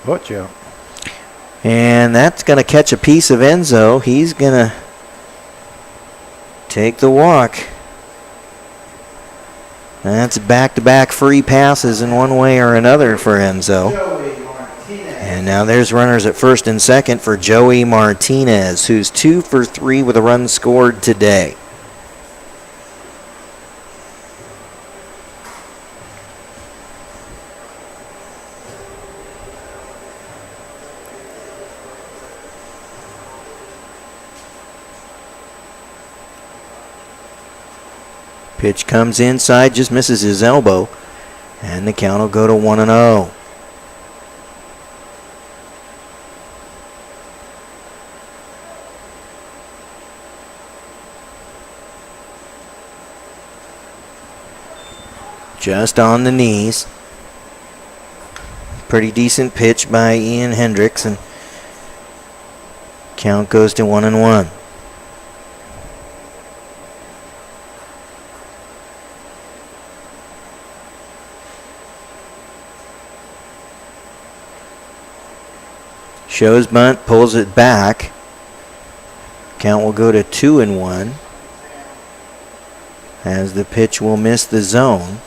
Watch out. And that's going to catch a piece of Enzo. He's going to take the walk. That's back-to-back free passes in one way or another for Enzo. And now there's runners at first and second for Joey Martinez, who's 2 for 3 with a run scored today. Pitch comes inside, just misses his elbow, and the count will go to 1-0. Just on the knees. Pretty decent pitch by Ian Hendricks, and count goes to 1-1. Shows bunt, pulls it back. Count will go to 2-1 as the pitch will miss the zone.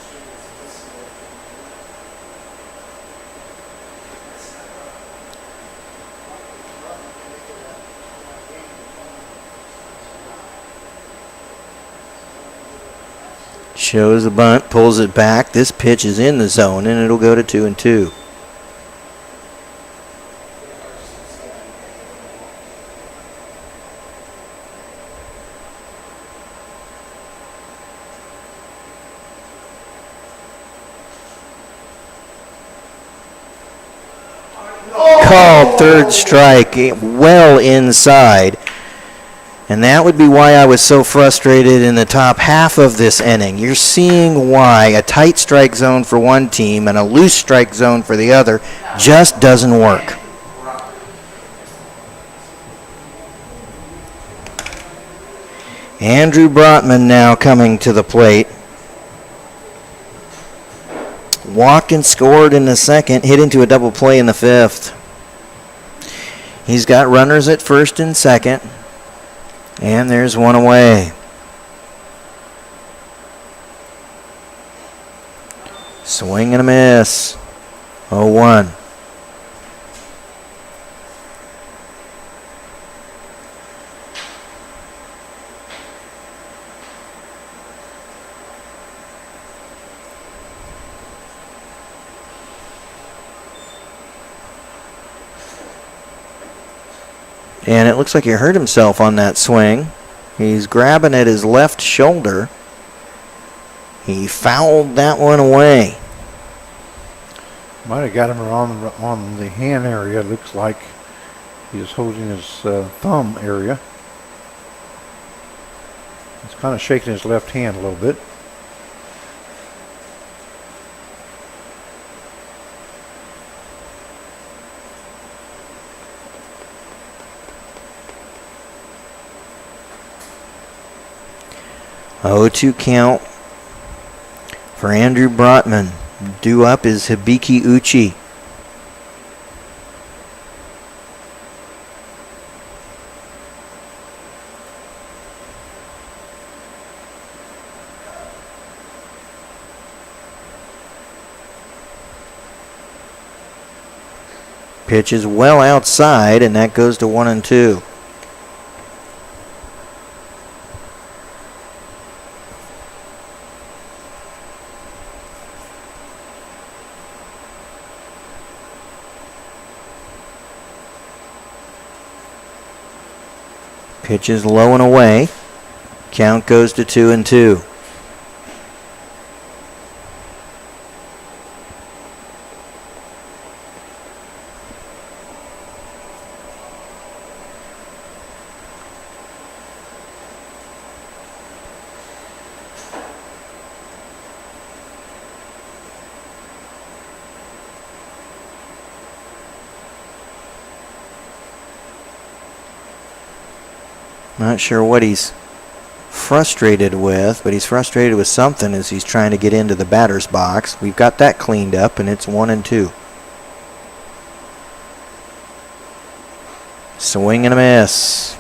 Shows the bunt, pulls it back. This pitch is in the zone, and it'll go to 2-2. Called third strike, well inside. And that would be why I was so frustrated in the top half of this inning. You're seeing why a tight strike zone for one team and a loose strike zone for the other just doesn't work. Andrew Brotman now coming to the plate. Walked and scored in the second, hit into a double play in the fifth. He's got runners at first and second, and there's one away. Swing and a miss. 0-1. And it looks like he hurt himself on that swing. He's grabbing at his left shoulder. He fouled that one away. Might have got him on the hand area. It looks like he was holding his thumb area. He's kind of shaking his left hand a little bit. Oh, 2 count for Andrew Brotman. Due up is Hibiki Uchi. Pitch is well outside, and that goes to 1-2. Pitch is low and away. Count goes to 2-2. Not sure what he's frustrated with, but he's frustrated with something as he's trying to get into the batter's box. We've got that cleaned up, and it's 1-2. Swing and a miss.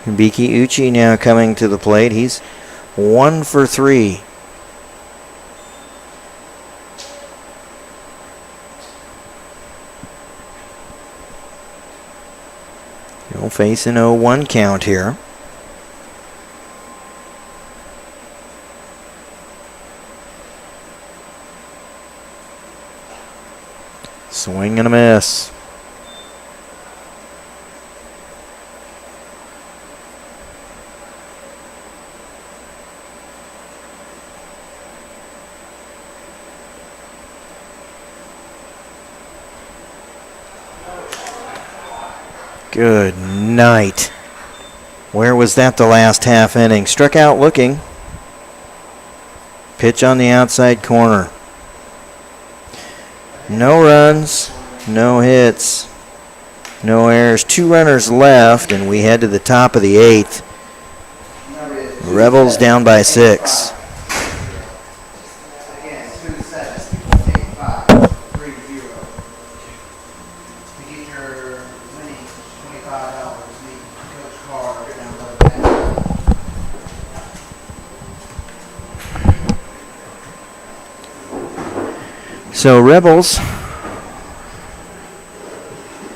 Biki Uchi now coming to the plate. He's 1 for 3. He'll face an 0-1 count here. Swing and a miss. Good night. Where was that the last half inning? Struck out looking. Pitch on the outside corner. No runs, no hits, no errors. 2 runners left, and we head to the top of the 8th. Rebels down by 6. Again, 2-7, 8-5, 3-0. To get your winning $25, meet Coach Carr down below that. So Rebels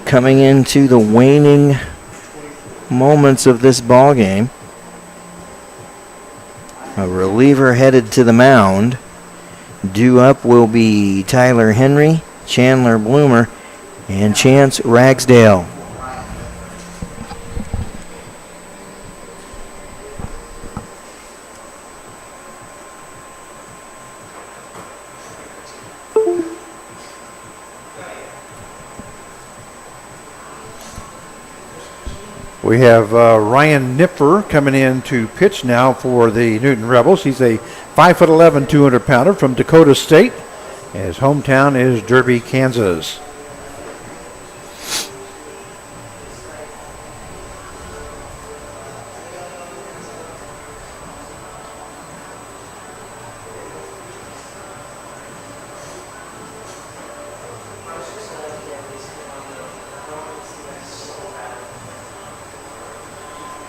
coming into the waning moments of this ball game. A reliever headed to the mound. Due up will be Tyler Henry, Chandler Bloomer, and Chance Ragsdale. We have Ryan Nipfer coming in to pitch now for the Newton Rebels. He's a 5'11", 200-pounder from Dakota State. His hometown is Derby, Kansas.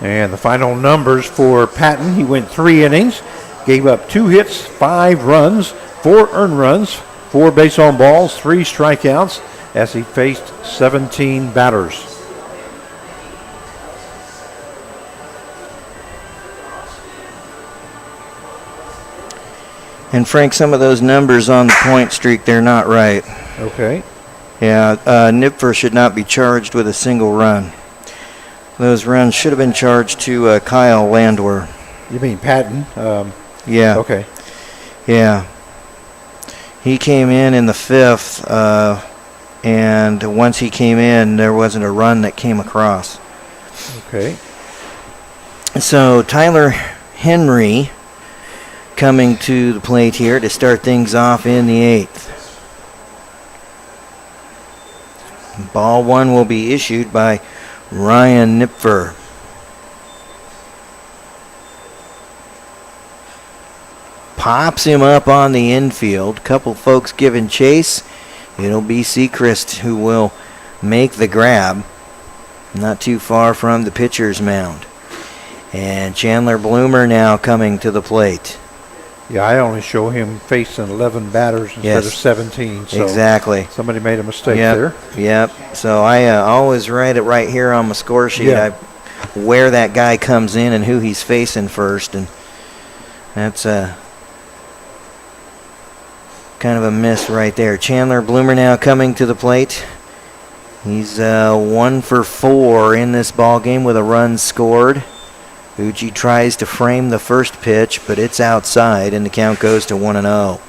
And the final numbers for Patton: he went 3 innings, gave up 2 hits, 5 runs, 4 earned runs, 4 base on balls, 3 strikeouts as he faced 17 batters. And Frank, some of those numbers on the point streak, they're not right. Okay. Yeah, Nipfer should not be charged with a single run. Those runs should have been charged to Kyle Landwehr. You mean Patton? Yeah. Okay. Yeah. He came in the 5th, and once he came in, there wasn't a run that came across. Okay. So Tyler Henry coming to the plate here to start things off in the 8th. Ball 1 will be issued by Ryan Nipfer. Pops him up on the infield. Couple folks giving chase. It'll be Sechrist who will make the grab. Not too far from the pitcher's mound. And Chandler Bloomer now coming to the plate. Yeah, I only show him facing 11 batters instead Yes. of 17. So Exactly. somebody made a mistake Yep. there. Yep. So I always write it right here on my score sheet. Yeah. Where that guy comes in and who he's facing first, and that's kind of a miss right there. Chandler Bloomer now coming to the plate. He's 1 for 4 in this ball game with a run scored. Uchi tries to frame the first pitch, but it's outside, and the count goes to 1-0.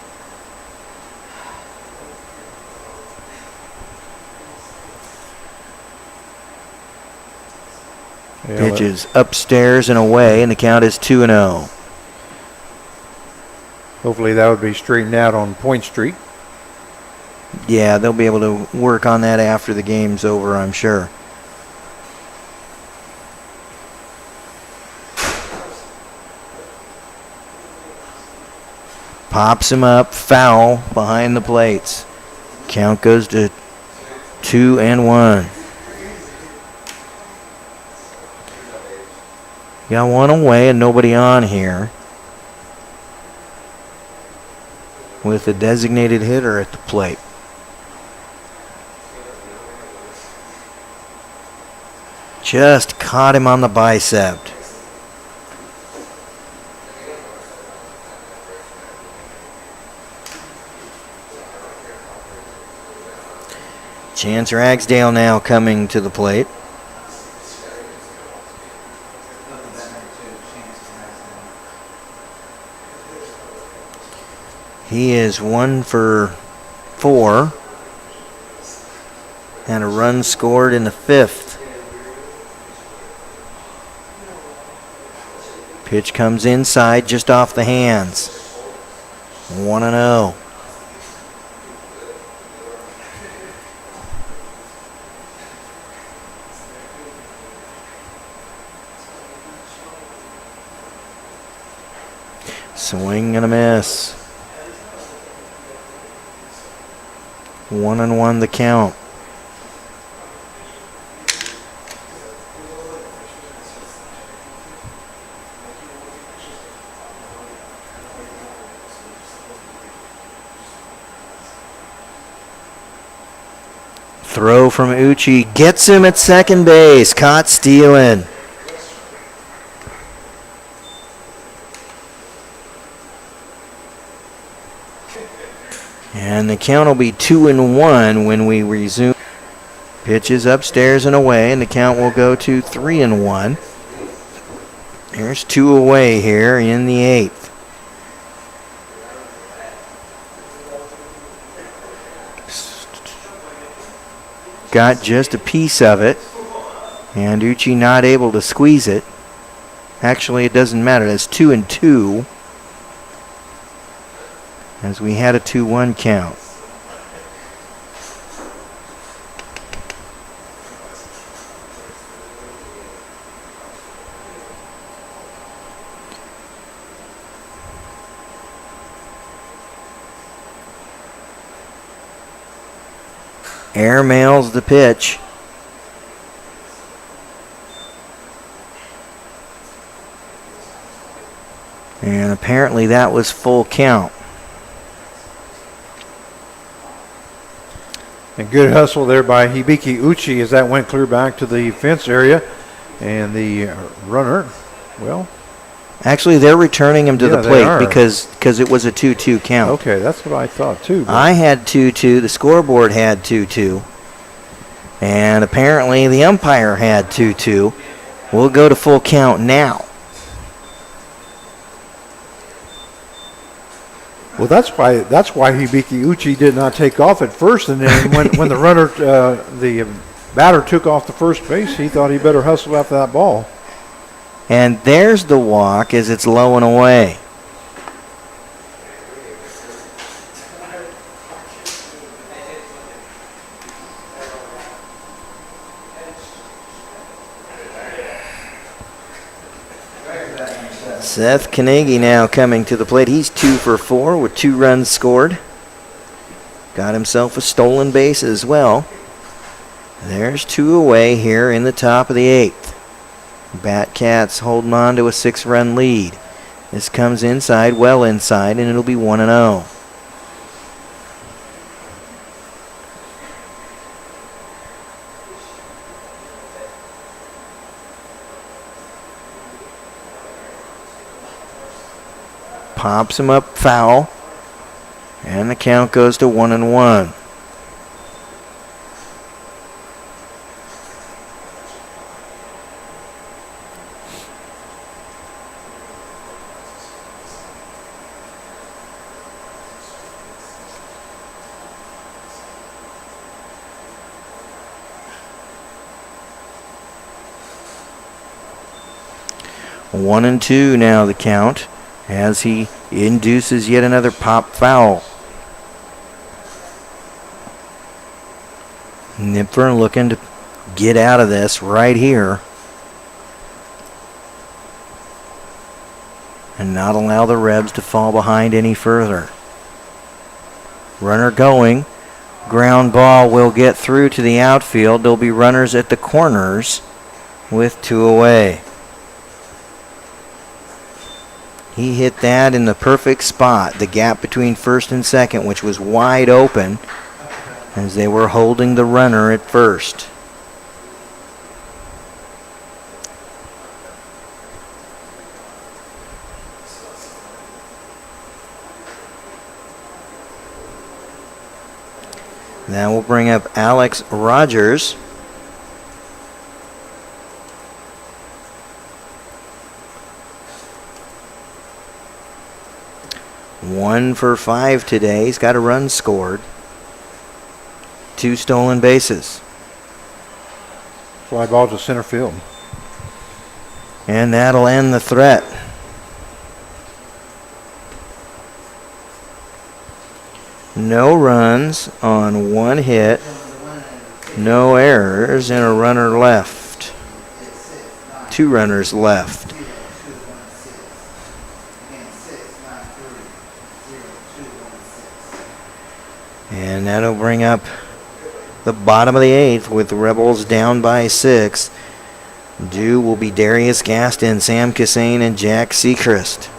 Yeah, Pitch is upstairs and away, and the count is 2-0. hopefully that would be straightened out on Point Street. Yeah, they'll be able to work on that after the game's over, I'm sure. Pops him up, foul behind the plates. Count goes to 2-1. Got one away and nobody on here, with a designated hitter at the plate. Just caught him on the bicep. Chance Ragsdale now coming to the plate. He is 1 for 4 and a run scored in the 5th. Pitch comes inside just off the hands. 1-0. Swing and a miss. 1-1 the count. Throw from Uchi gets him at second base. Caught stealing. And the count will be 2-1 when we resume. Pitches upstairs and away, and the count will go to 3-1. There's 2 away here in the 8th. Got just a piece of it, and Uchi not able to squeeze it. Actually, it doesn't matter. That's 2-2. As we had a 2-1 count. Air mails the pitch. And apparently that was full count. And good hustle there by Hibiki Uchi as that went clear back to the fence area. And the runner, well. Actually, they're returning him to the they plate are. because it was a 2-2 count. Okay, that's what I thought too. but- I had 2-2. The scoreboard had 2-2. And apparently the umpire had 2-2. We'll go to full count now. Well, that's why Hibiki Uchi did not take off at first, and then when the runner, the batter took off the first base, he thought he better hustle after that ball. And there's the walk as it's low and away. Seth Carnegie now coming to the plate. He's 2 for 4 with 2 runs scored. Got himself a stolen base as well. There's 2 away here in the top of the 8th. Batcats holding on to a 6-run lead. This comes inside, well inside, and it'll be 1-0. Pops him up foul, and the count goes to 1-1. One and two now the count as he induces yet another pop foul. Nipfer looking to get out of this right here and not allow the Rebs to fall behind any further. Runner going. Ground ball will get through to the outfield. There'll be runners at the corners with two away. He hit that in the perfect spot, the gap between first and second, which was wide open as they were holding the runner at first. That will bring up Alex Rogers. One for 5 today. He's got a run scored. 2 stolen bases. Fly ball to center field. And that'll end the threat. No runs on 1 hit. No errors and a runner left. 2 runners left. And that'll bring up the bottom of the 8th with the Rebels down by 6. Due will be Darius Gaston, Sam Cassane, and Jack Seacrest.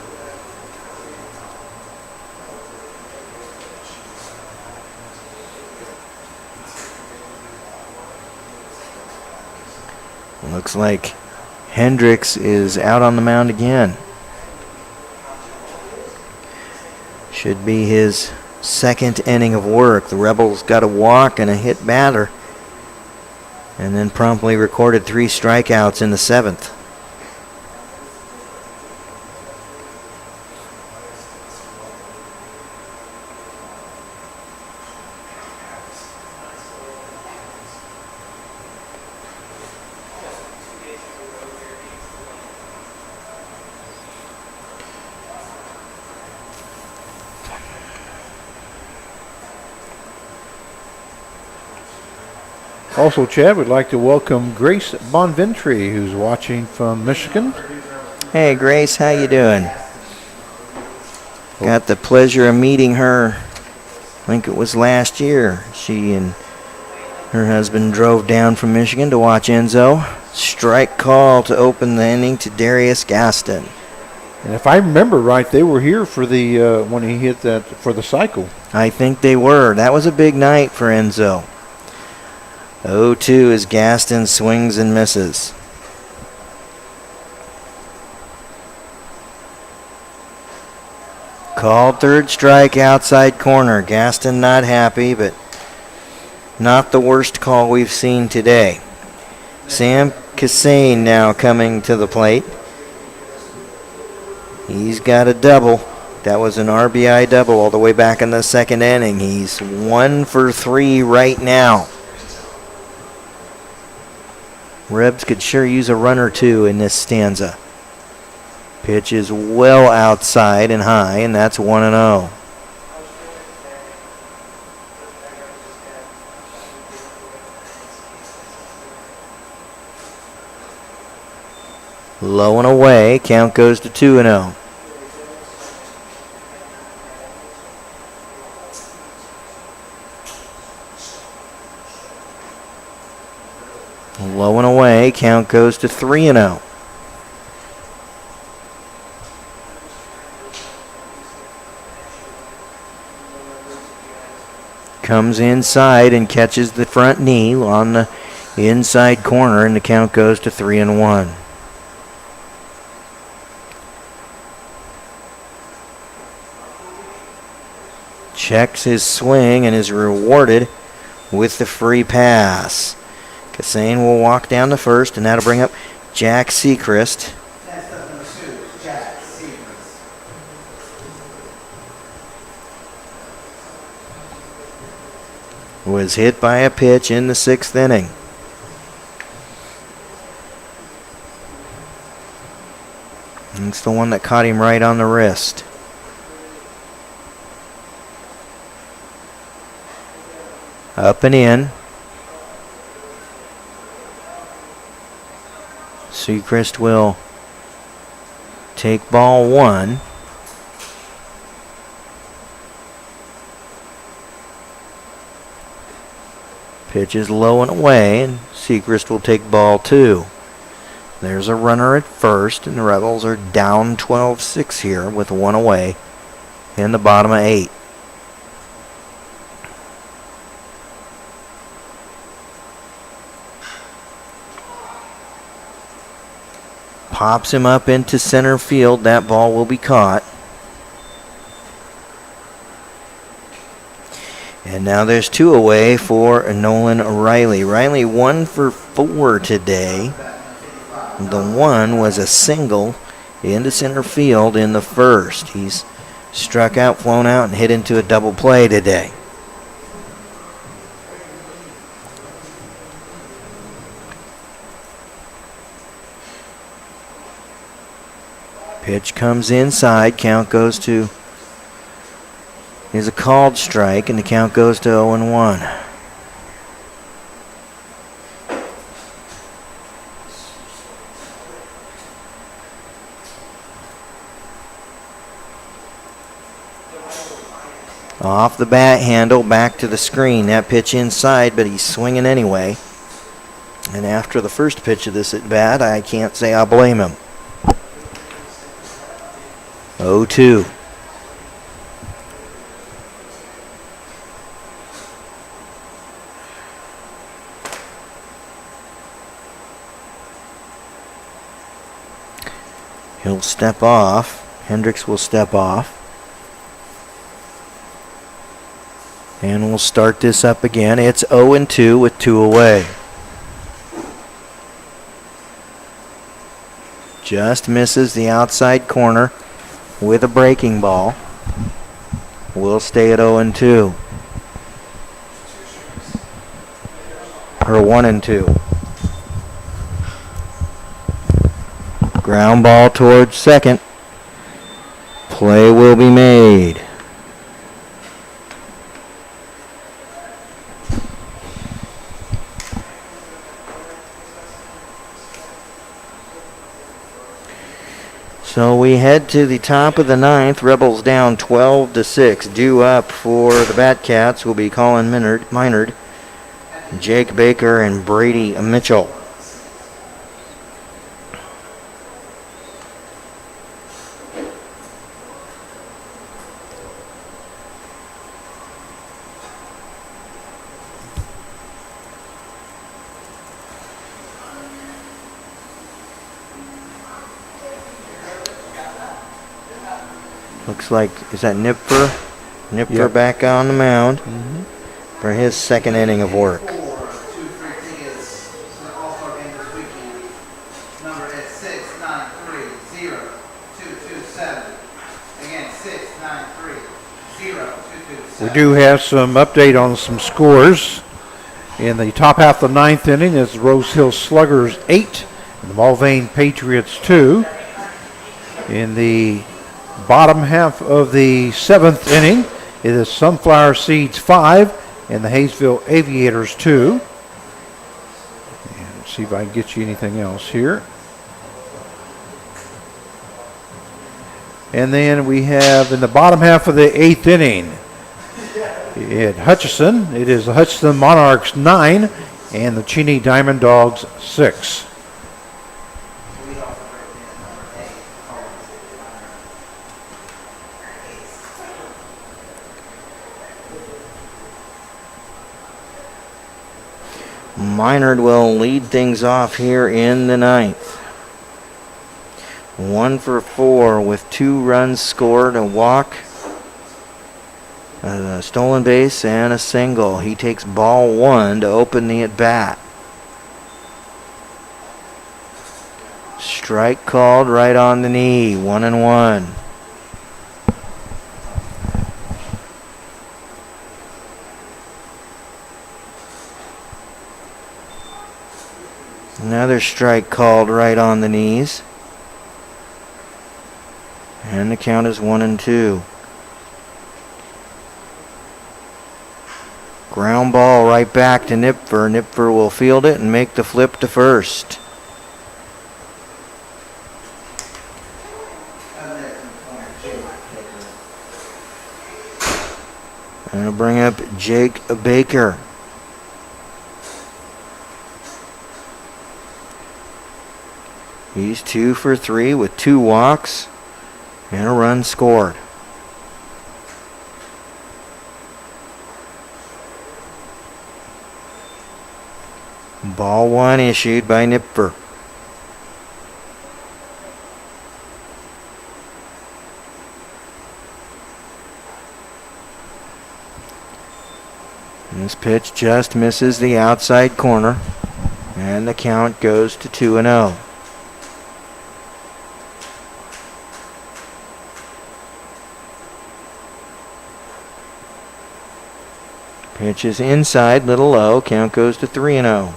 Looks like Hendricks is out on the mound again. Should be his second inning of work. The Rebels got a walk and a hit batter, and then promptly recorded 3 strikeouts in the 7th. Also, Chad, we'd like to welcome Grace Bonventry, who's watching from Michigan. Hey, Grace, how you doing? Got the pleasure of meeting her, I think it was last year. She and her husband drove down from Michigan to watch Enzo. Strike call to open the inning to Darius Gaston. And if I remember right, they were here for the when he hit that for the cycle. I think they were. That was a big night for Enzo. 0-2 as Gaston swings and misses. Called third strike outside corner. Gaston not happy, but not the worst call we've seen today. Sam Cassane now coming to the plate. He's got a double. That was an RBI double all the way back in the 2nd inning. He's 1 for 3 right now. Rebs could sure use a run or 2 in this stanza. Pitch is well outside and high, and that's 1-0. Low and away, count goes to 2-0. Low and away, count goes to 3-0. comes inside and catches the front knee on the inside corner, and the count goes to 3-1. Checks his swing and is rewarded with the free pass. Kassane will walk down to first, and that'll bring up Jack Sechrist. That's the number 2, Jack Seavers. Was hit by a pitch in the 6th inning. It's the one that caught him right on the wrist. Up and in. Sechrist will take ball 1. Pitch is low and away, and Sechrist will take ball 2. There's a runner at first, and the Rebels are down 12-6 here with 1 away in the bottom of 8. Pops him up into center field. That ball will be caught. And now there's 2 away for Nolan Riley. Riley 1 for 4 today. The 1 was a single into center field in the 1st. He's struck out, flown out, and hit into a double play today. Pitch comes inside. Count goes to, is a called strike, and the count goes to 0-1. Off the bat handle, back to the screen. That pitch inside, but he's swinging anyway. And after the first pitch of this at bat, I can't say I blame him. 0-2. He'll step off. Hendricks will step off. And we'll start this up again. It's 0-2 with 2 away. Just misses the outside corner with a breaking ball. We'll stay at 0-2. Or 1-2. Ground ball towards second. Play will be made. So we head to the top of the 9th. Rebels down 12-6. Due up for the Batcats will be Colin Minard, Jake Baker, and Brady Mitchell. Looks like, is that Nipfer? Nipfer Yep. back on the mound for his 2nd inning of work. 4, 2, 3 tickets to the All-Star game this weekend. Number is 6930227. Again, 6930227. We do have some update on some scores. In the top half of the 9th inning, it's Rose Hill Sluggers 8 and the Mulvane Patriots 2. In the bottom half of the 7th inning, it is Sunflower Seeds 5 and the Hayesville Aviators 2. And let's see if I can get you anything else here. And then we have in the bottom half of the 8th inning, at Hutchinson, it is the Hutchinson Monarchs 9 and the Cheney Diamond Dogs 6. Minard will lead things off here in the ninth. 1 for 4 with 2 runs scored, a walk, a stolen base, and a single. He takes ball 1 to open the at bat. Strike called right on the knee. 1-1. Another strike called right on the knees. And the count is 1-2. Ground ball right back to Nipfer. Nipfer will field it and make the flip to first. And it'll bring up Jake Baker. He's 2 for 3 with 2 walks and a run scored. Ball 1 issued by Nipfer. This pitch just misses the outside corner, and the count goes to 2-0. Pitch is inside, little low. Count goes to 3-0.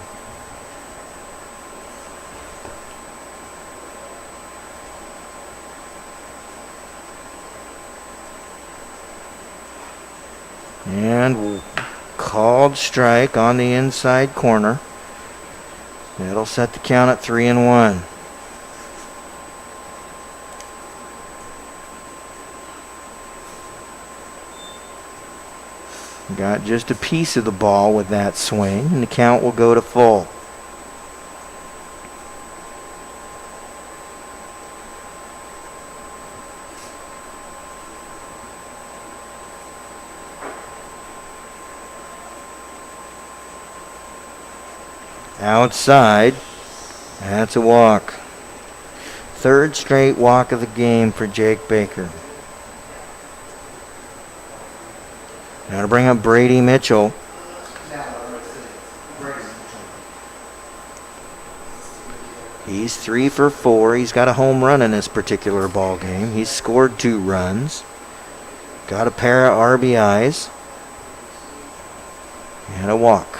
And called strike on the inside corner. That'll set the count at 3-1. Got just a piece of the ball with that swing, and the count will go to full. Outside, that's a walk. Third straight walk of the game for Jake Baker. Now to bring up Brady Mitchell. He's 3 for 4. He's got a home run in this particular ball game. He's scored 2 runs. Got a pair of RBIs. And a walk.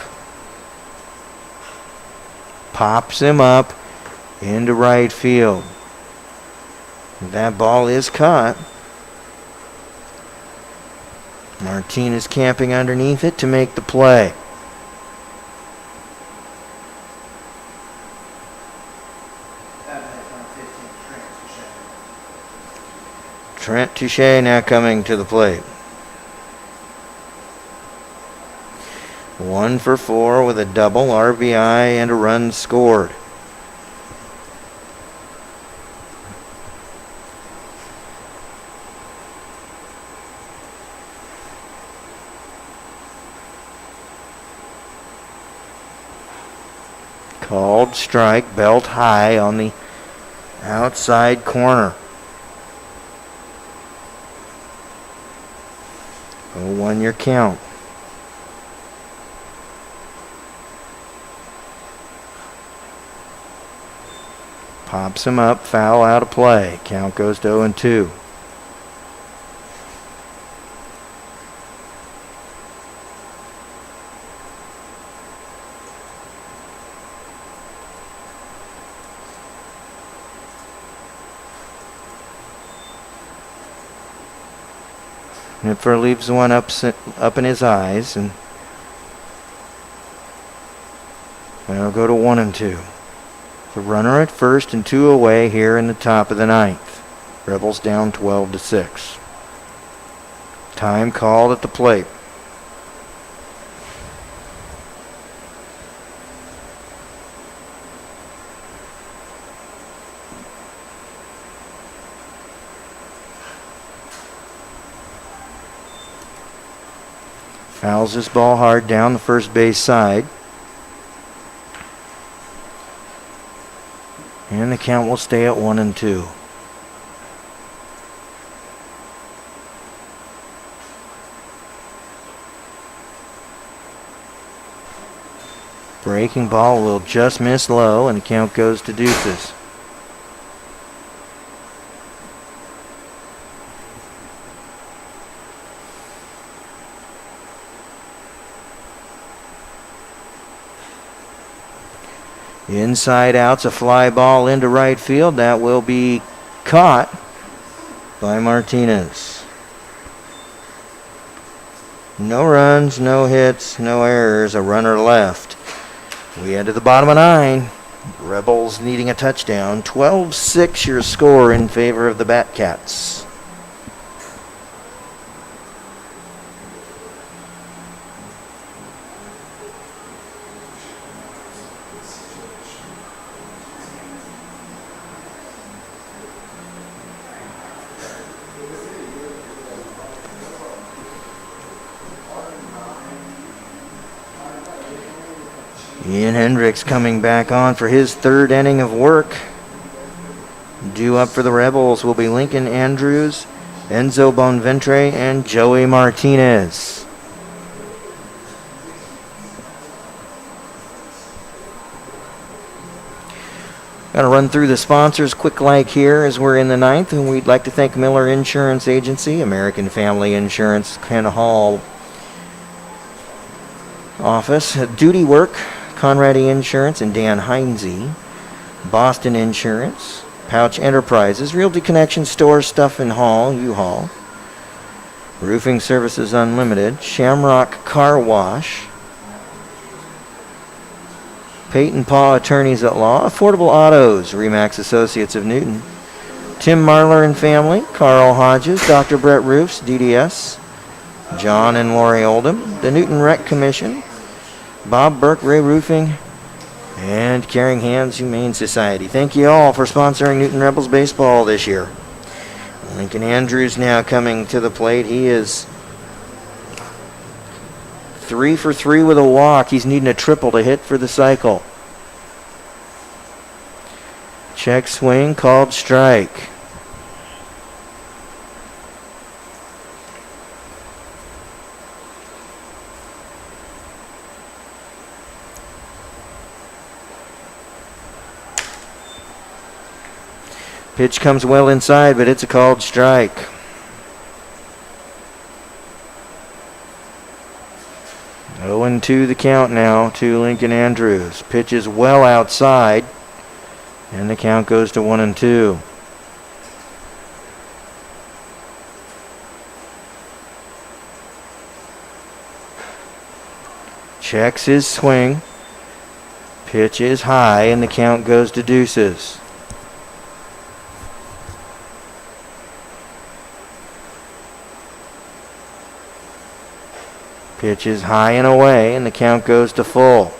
Pops him up into right field. That ball is caught. Martinez camping underneath it to make the play. Trent Touche now coming to the plate. 1 for 4 with a double, RBI, and a run scored. Called strike, belt high on the outside corner. 0-1 your count. Pops him up, foul out of play. Count goes to 0-2. Nipfer leaves one up in his eyes, and it'll go to 1-2. The runner at first and 2 away here in the top of the ninth. Rebels down 12-6. Time called at the plate. Fouls this ball hard down the first base side. And the count will stay at 1-2. Breaking ball will just miss low, and the count goes to deuces. Inside out's a fly ball into right field. That will be caught by Martinez. No runs, no hits, no errors, a runner left. We head to the bottom of 9. Rebels needing a touchdown. 12-6 your score in favor of the Batcats. Ian Hendricks coming back on for his third inning of work. Due up for the Rebels will be Lincoln Andrews, Enzo Bonventre, and Joey Martinez. Gotta run through the sponsors quick like here as we're in the 9th, and we'd like to thank Miller Insurance Agency, American Family Insurance, Ken Hall Office, Duty Work, Conradi Insurance, and Dan Heinze, Boston Insurance, Pouch Enterprises, Realty Connection Store, Stuff and Hall, U-Haul, Roofing Services Unlimited, Shamrock Car Wash, Peyton Paw Attorneys at Law, Affordable Autos, Remax Associates of Newton, Tim Marler and Family, Carl Hodges, Dr. Brett Roofs, DDS, John and Lori Oldham, the Newton Rec Commission, Bob Burke, Ray Roofing, and Caring Hands Humane Society. Thank you all for sponsoring Newton Rebels baseball this year. Lincoln Andrews now coming to the plate. He is 3 for 3 with a walk. He's needing a triple to hit for the cycle. Check swing, called strike. Pitch comes well inside, but it's a called strike. Oh, 0-2 the count now to Lincoln Andrews. Pitch is well outside, and the count goes to 1-2. Checks his swing. Pitch is high, and the count goes to deuces. Pitch is high and away, and the count goes to full.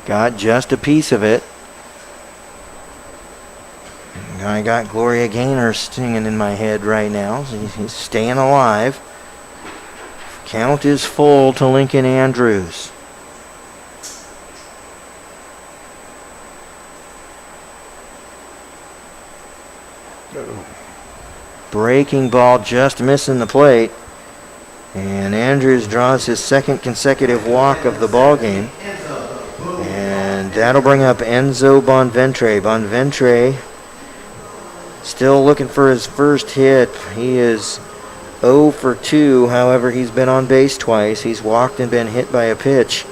Got just a piece of it. I got Gloria Gaynor singing in my head right now. He's staying alive. Count is full to Lincoln Andrews. Breaking ball just missing the plate. And Andrews draws his second consecutive walk of the ball game. And that'll bring up Enzo Bonventre. Bonventre still looking for his first hit. He is 0 for 2. However, he's been on base twice. He's walked and been hit by a pitch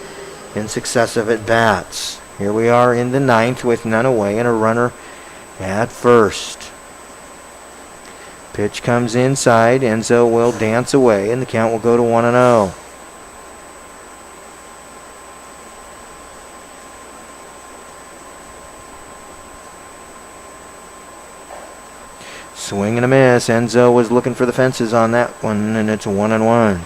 in successive at-bats. Here we are in the 9th with none away and a runner at first. Pitch comes inside. Enzo will dance away, and the count will go to 1-0. Swing and a miss. Enzo was looking for the fences on that one, and it's 1-1.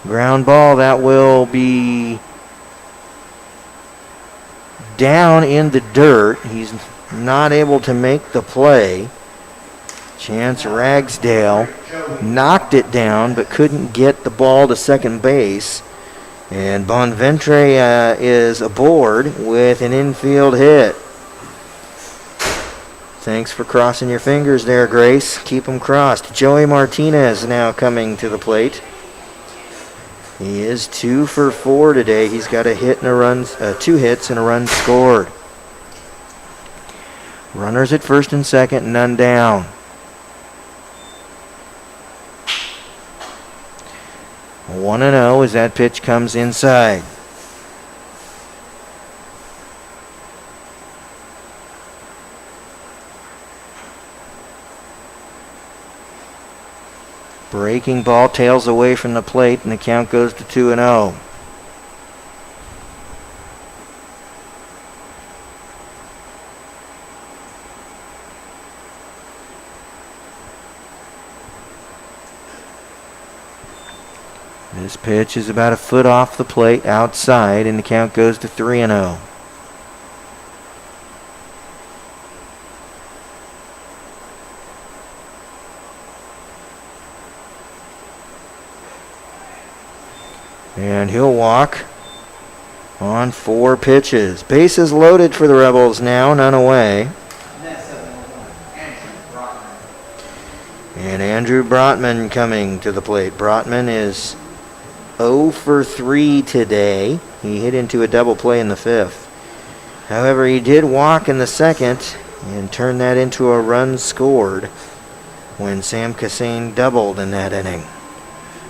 Ground ball, that will be down in the dirt. He's not able to make the play. Chance Ragsdale knocked it down but couldn't get the ball to second base. And Bonventre is aboard with an infield hit. Thanks for crossing your fingers there, Grace. Keep them crossed. Joey Martinez now coming to the plate. He is 2 for 4 today. He's got a hit and a run, 2 hits and a run scored. Runners at first and second, none down. 1-0 as that pitch comes inside. Breaking ball tails away from the plate, and the count goes to 2-0. This pitch is about a foot off the plate outside, and the count goes to 3-0. And he'll walk on 4 pitches. Bases loaded for the Rebels now, none away. And Andrew Brotman coming to the plate. Brotman is 0 for 3 today. He hit into a double play in the 5th. However, he did walk in the 2nd and turn that into a run scored when Sam Cassane doubled in that inning.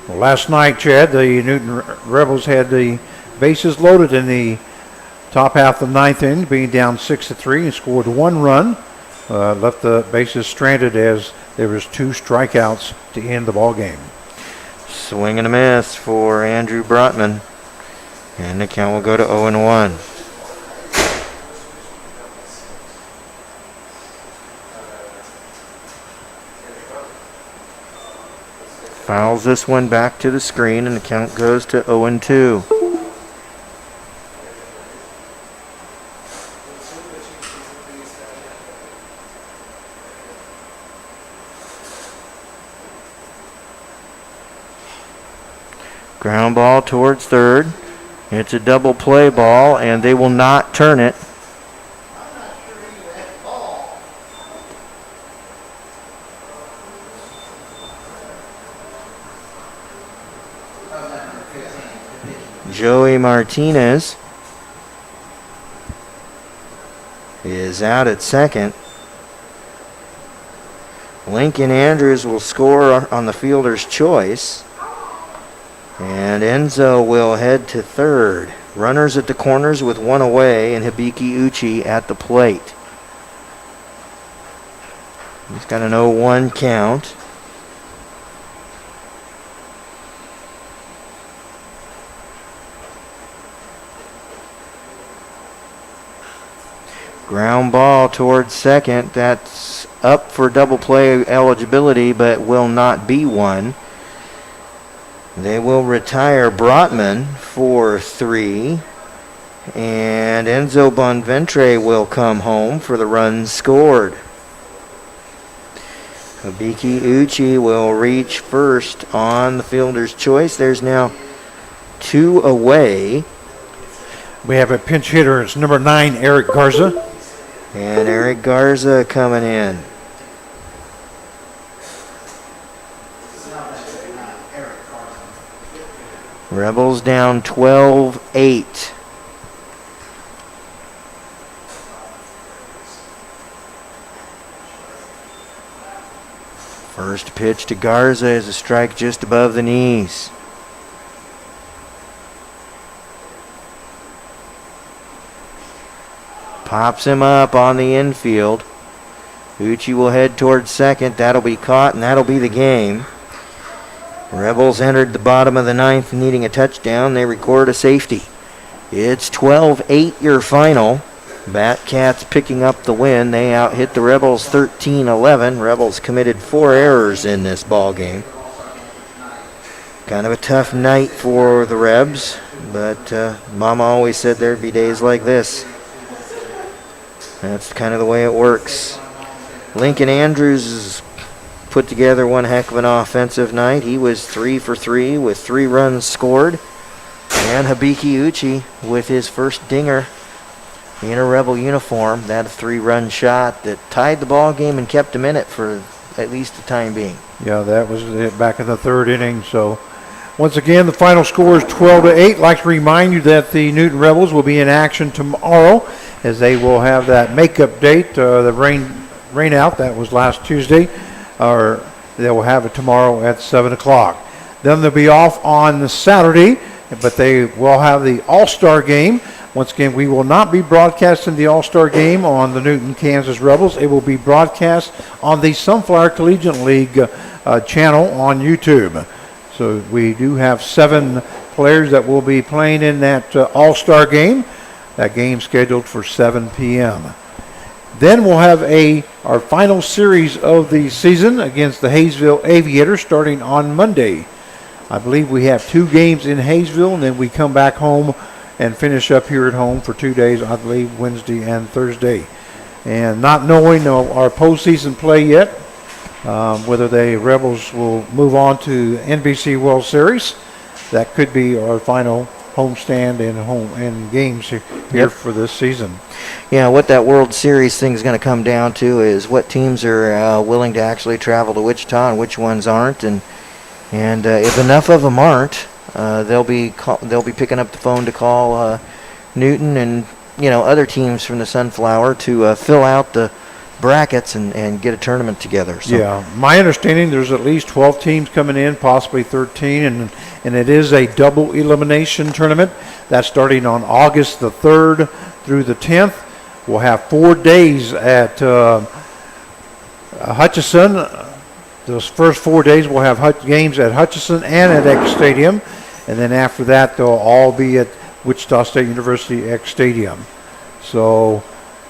Well, last night, Chad, the Newton Rebels had the bases loaded in the top half of the 9th inning, being down 6-3, and scored 1 run. Left the bases stranded as there was 2 strikeouts to end the ball game. Swing and a miss for Andrew Brotman, and the count will go to 0-1. Fouls this one back to the screen, and the count goes to 0-2. Ground ball towards third. It's a double play ball, and they will not turn it. Joey Martinez is out at second. Lincoln Andrews will score on the fielder's choice. And Enzo will head to third. Runners at the corners with 1 away, and Hibiki Uchi at the plate. He's got an 0-1 count. Ground ball towards second. That's up for double play eligibility, but will not be one. They will retire Brotman for 3. And Enzo Bonventre will come home for the run scored. Hibiki Uchi will reach first on the fielder's choice. There's now 2 away. We have a pinch hitter. It's number 9, Eric Garza. And Eric Garza coming in. Rebels down 12-8. First pitch to Garza is a strike just above the knees. Pops him up on the infield. Uchi will head towards second. That'll be caught, and that'll be the game. Rebels entered the bottom of the 9th needing a touchdown. They record a safety. It's 12-8 your final. Batcats picking up the win. They out-hit the Rebels 13-11. Rebels committed 4 errors in this ball game. Kind of a tough night for the Rebs, but Mama always said there'd be days like this. That's kind of the way it works. Lincoln Andrews has put together one heck of an offensive night. He was 3 for 3 with 3 runs scored. And Habiki Uchi with his first dinger in a Rebel uniform. That 3-run shot that tied the ball game and kept him in it for at least the time being. Yeah, that was it back in the 3rd inning. So once again, the final score is 12-8. I'd like to remind you that the Newton Rebels will be in action tomorrow as they will have that makeup date, the rain out. That was last Tuesday. Or they will have it tomorrow at 7 o'clock. Then they'll be off on Saturday, but they will have the All-Star game. Once again, we will not be broadcasting the All-Star game on the Newton, Kansas Rebels. It will be broadcast on the Sunflower Collegiate League channel on YouTube. So we do have 7 players that will be playing in that All-Star game. That game scheduled for 7 p.m. Then we'll have our final series of the season against the Hayesville Aviators starting on Monday. I believe we have 2 games in Hayesville, and then we come back home and finish up here at home for 2 days, I believe Wednesday and Thursday. And not knowing our postseason play yet, whether the Rebels will move on to NBC World Series, that could be our final homestand and games here for this season. Yeah, what that World Series thing is going to come down to is what teams are willing to actually travel to Wichita and which ones aren't, and if enough of them aren't, they'll be picking up the phone to call Newton and other teams from the Sunflower to fill out the brackets and get a tournament together. So. Yeah, my understanding there's at least 12 teams coming in, possibly 13, and it is a double elimination tournament. That's starting on August the 3rd through the 10th. We'll have 4 days at Hutchinson. Those first 4 days we'll have games at Hutchinson and at X Stadium, and then after that they'll all be at Wichita State University X Stadium. So,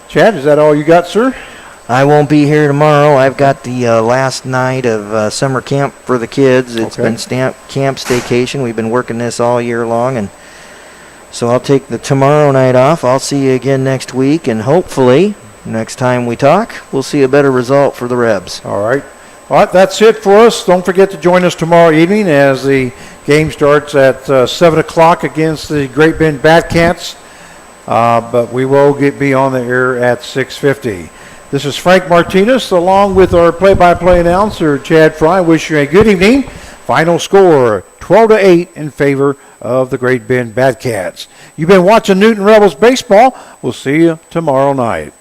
Chad, is that all you got, sir? I won't be here tomorrow. I've got the last night of summer camp for the kids. It's been camp staycation. We've been working this all year long, and so I'll take the tomorrow night off. I'll see you again next week, and hopefully next time we talk, we'll see a better result for the Rebs. All right. All right, that's it for us. Don't forget to join us tomorrow evening as the game starts at 7 o'clock against the Great Bend Batcats. But we will be on the air at 6:50. This is Frank Martinez along with our play-by-play announcer, Chad Fry. Wish you a good evening. Final score, 12-8 in favor of the Great Bend Batcats. You've been watching Newton Rebels baseball. We'll see you tomorrow night.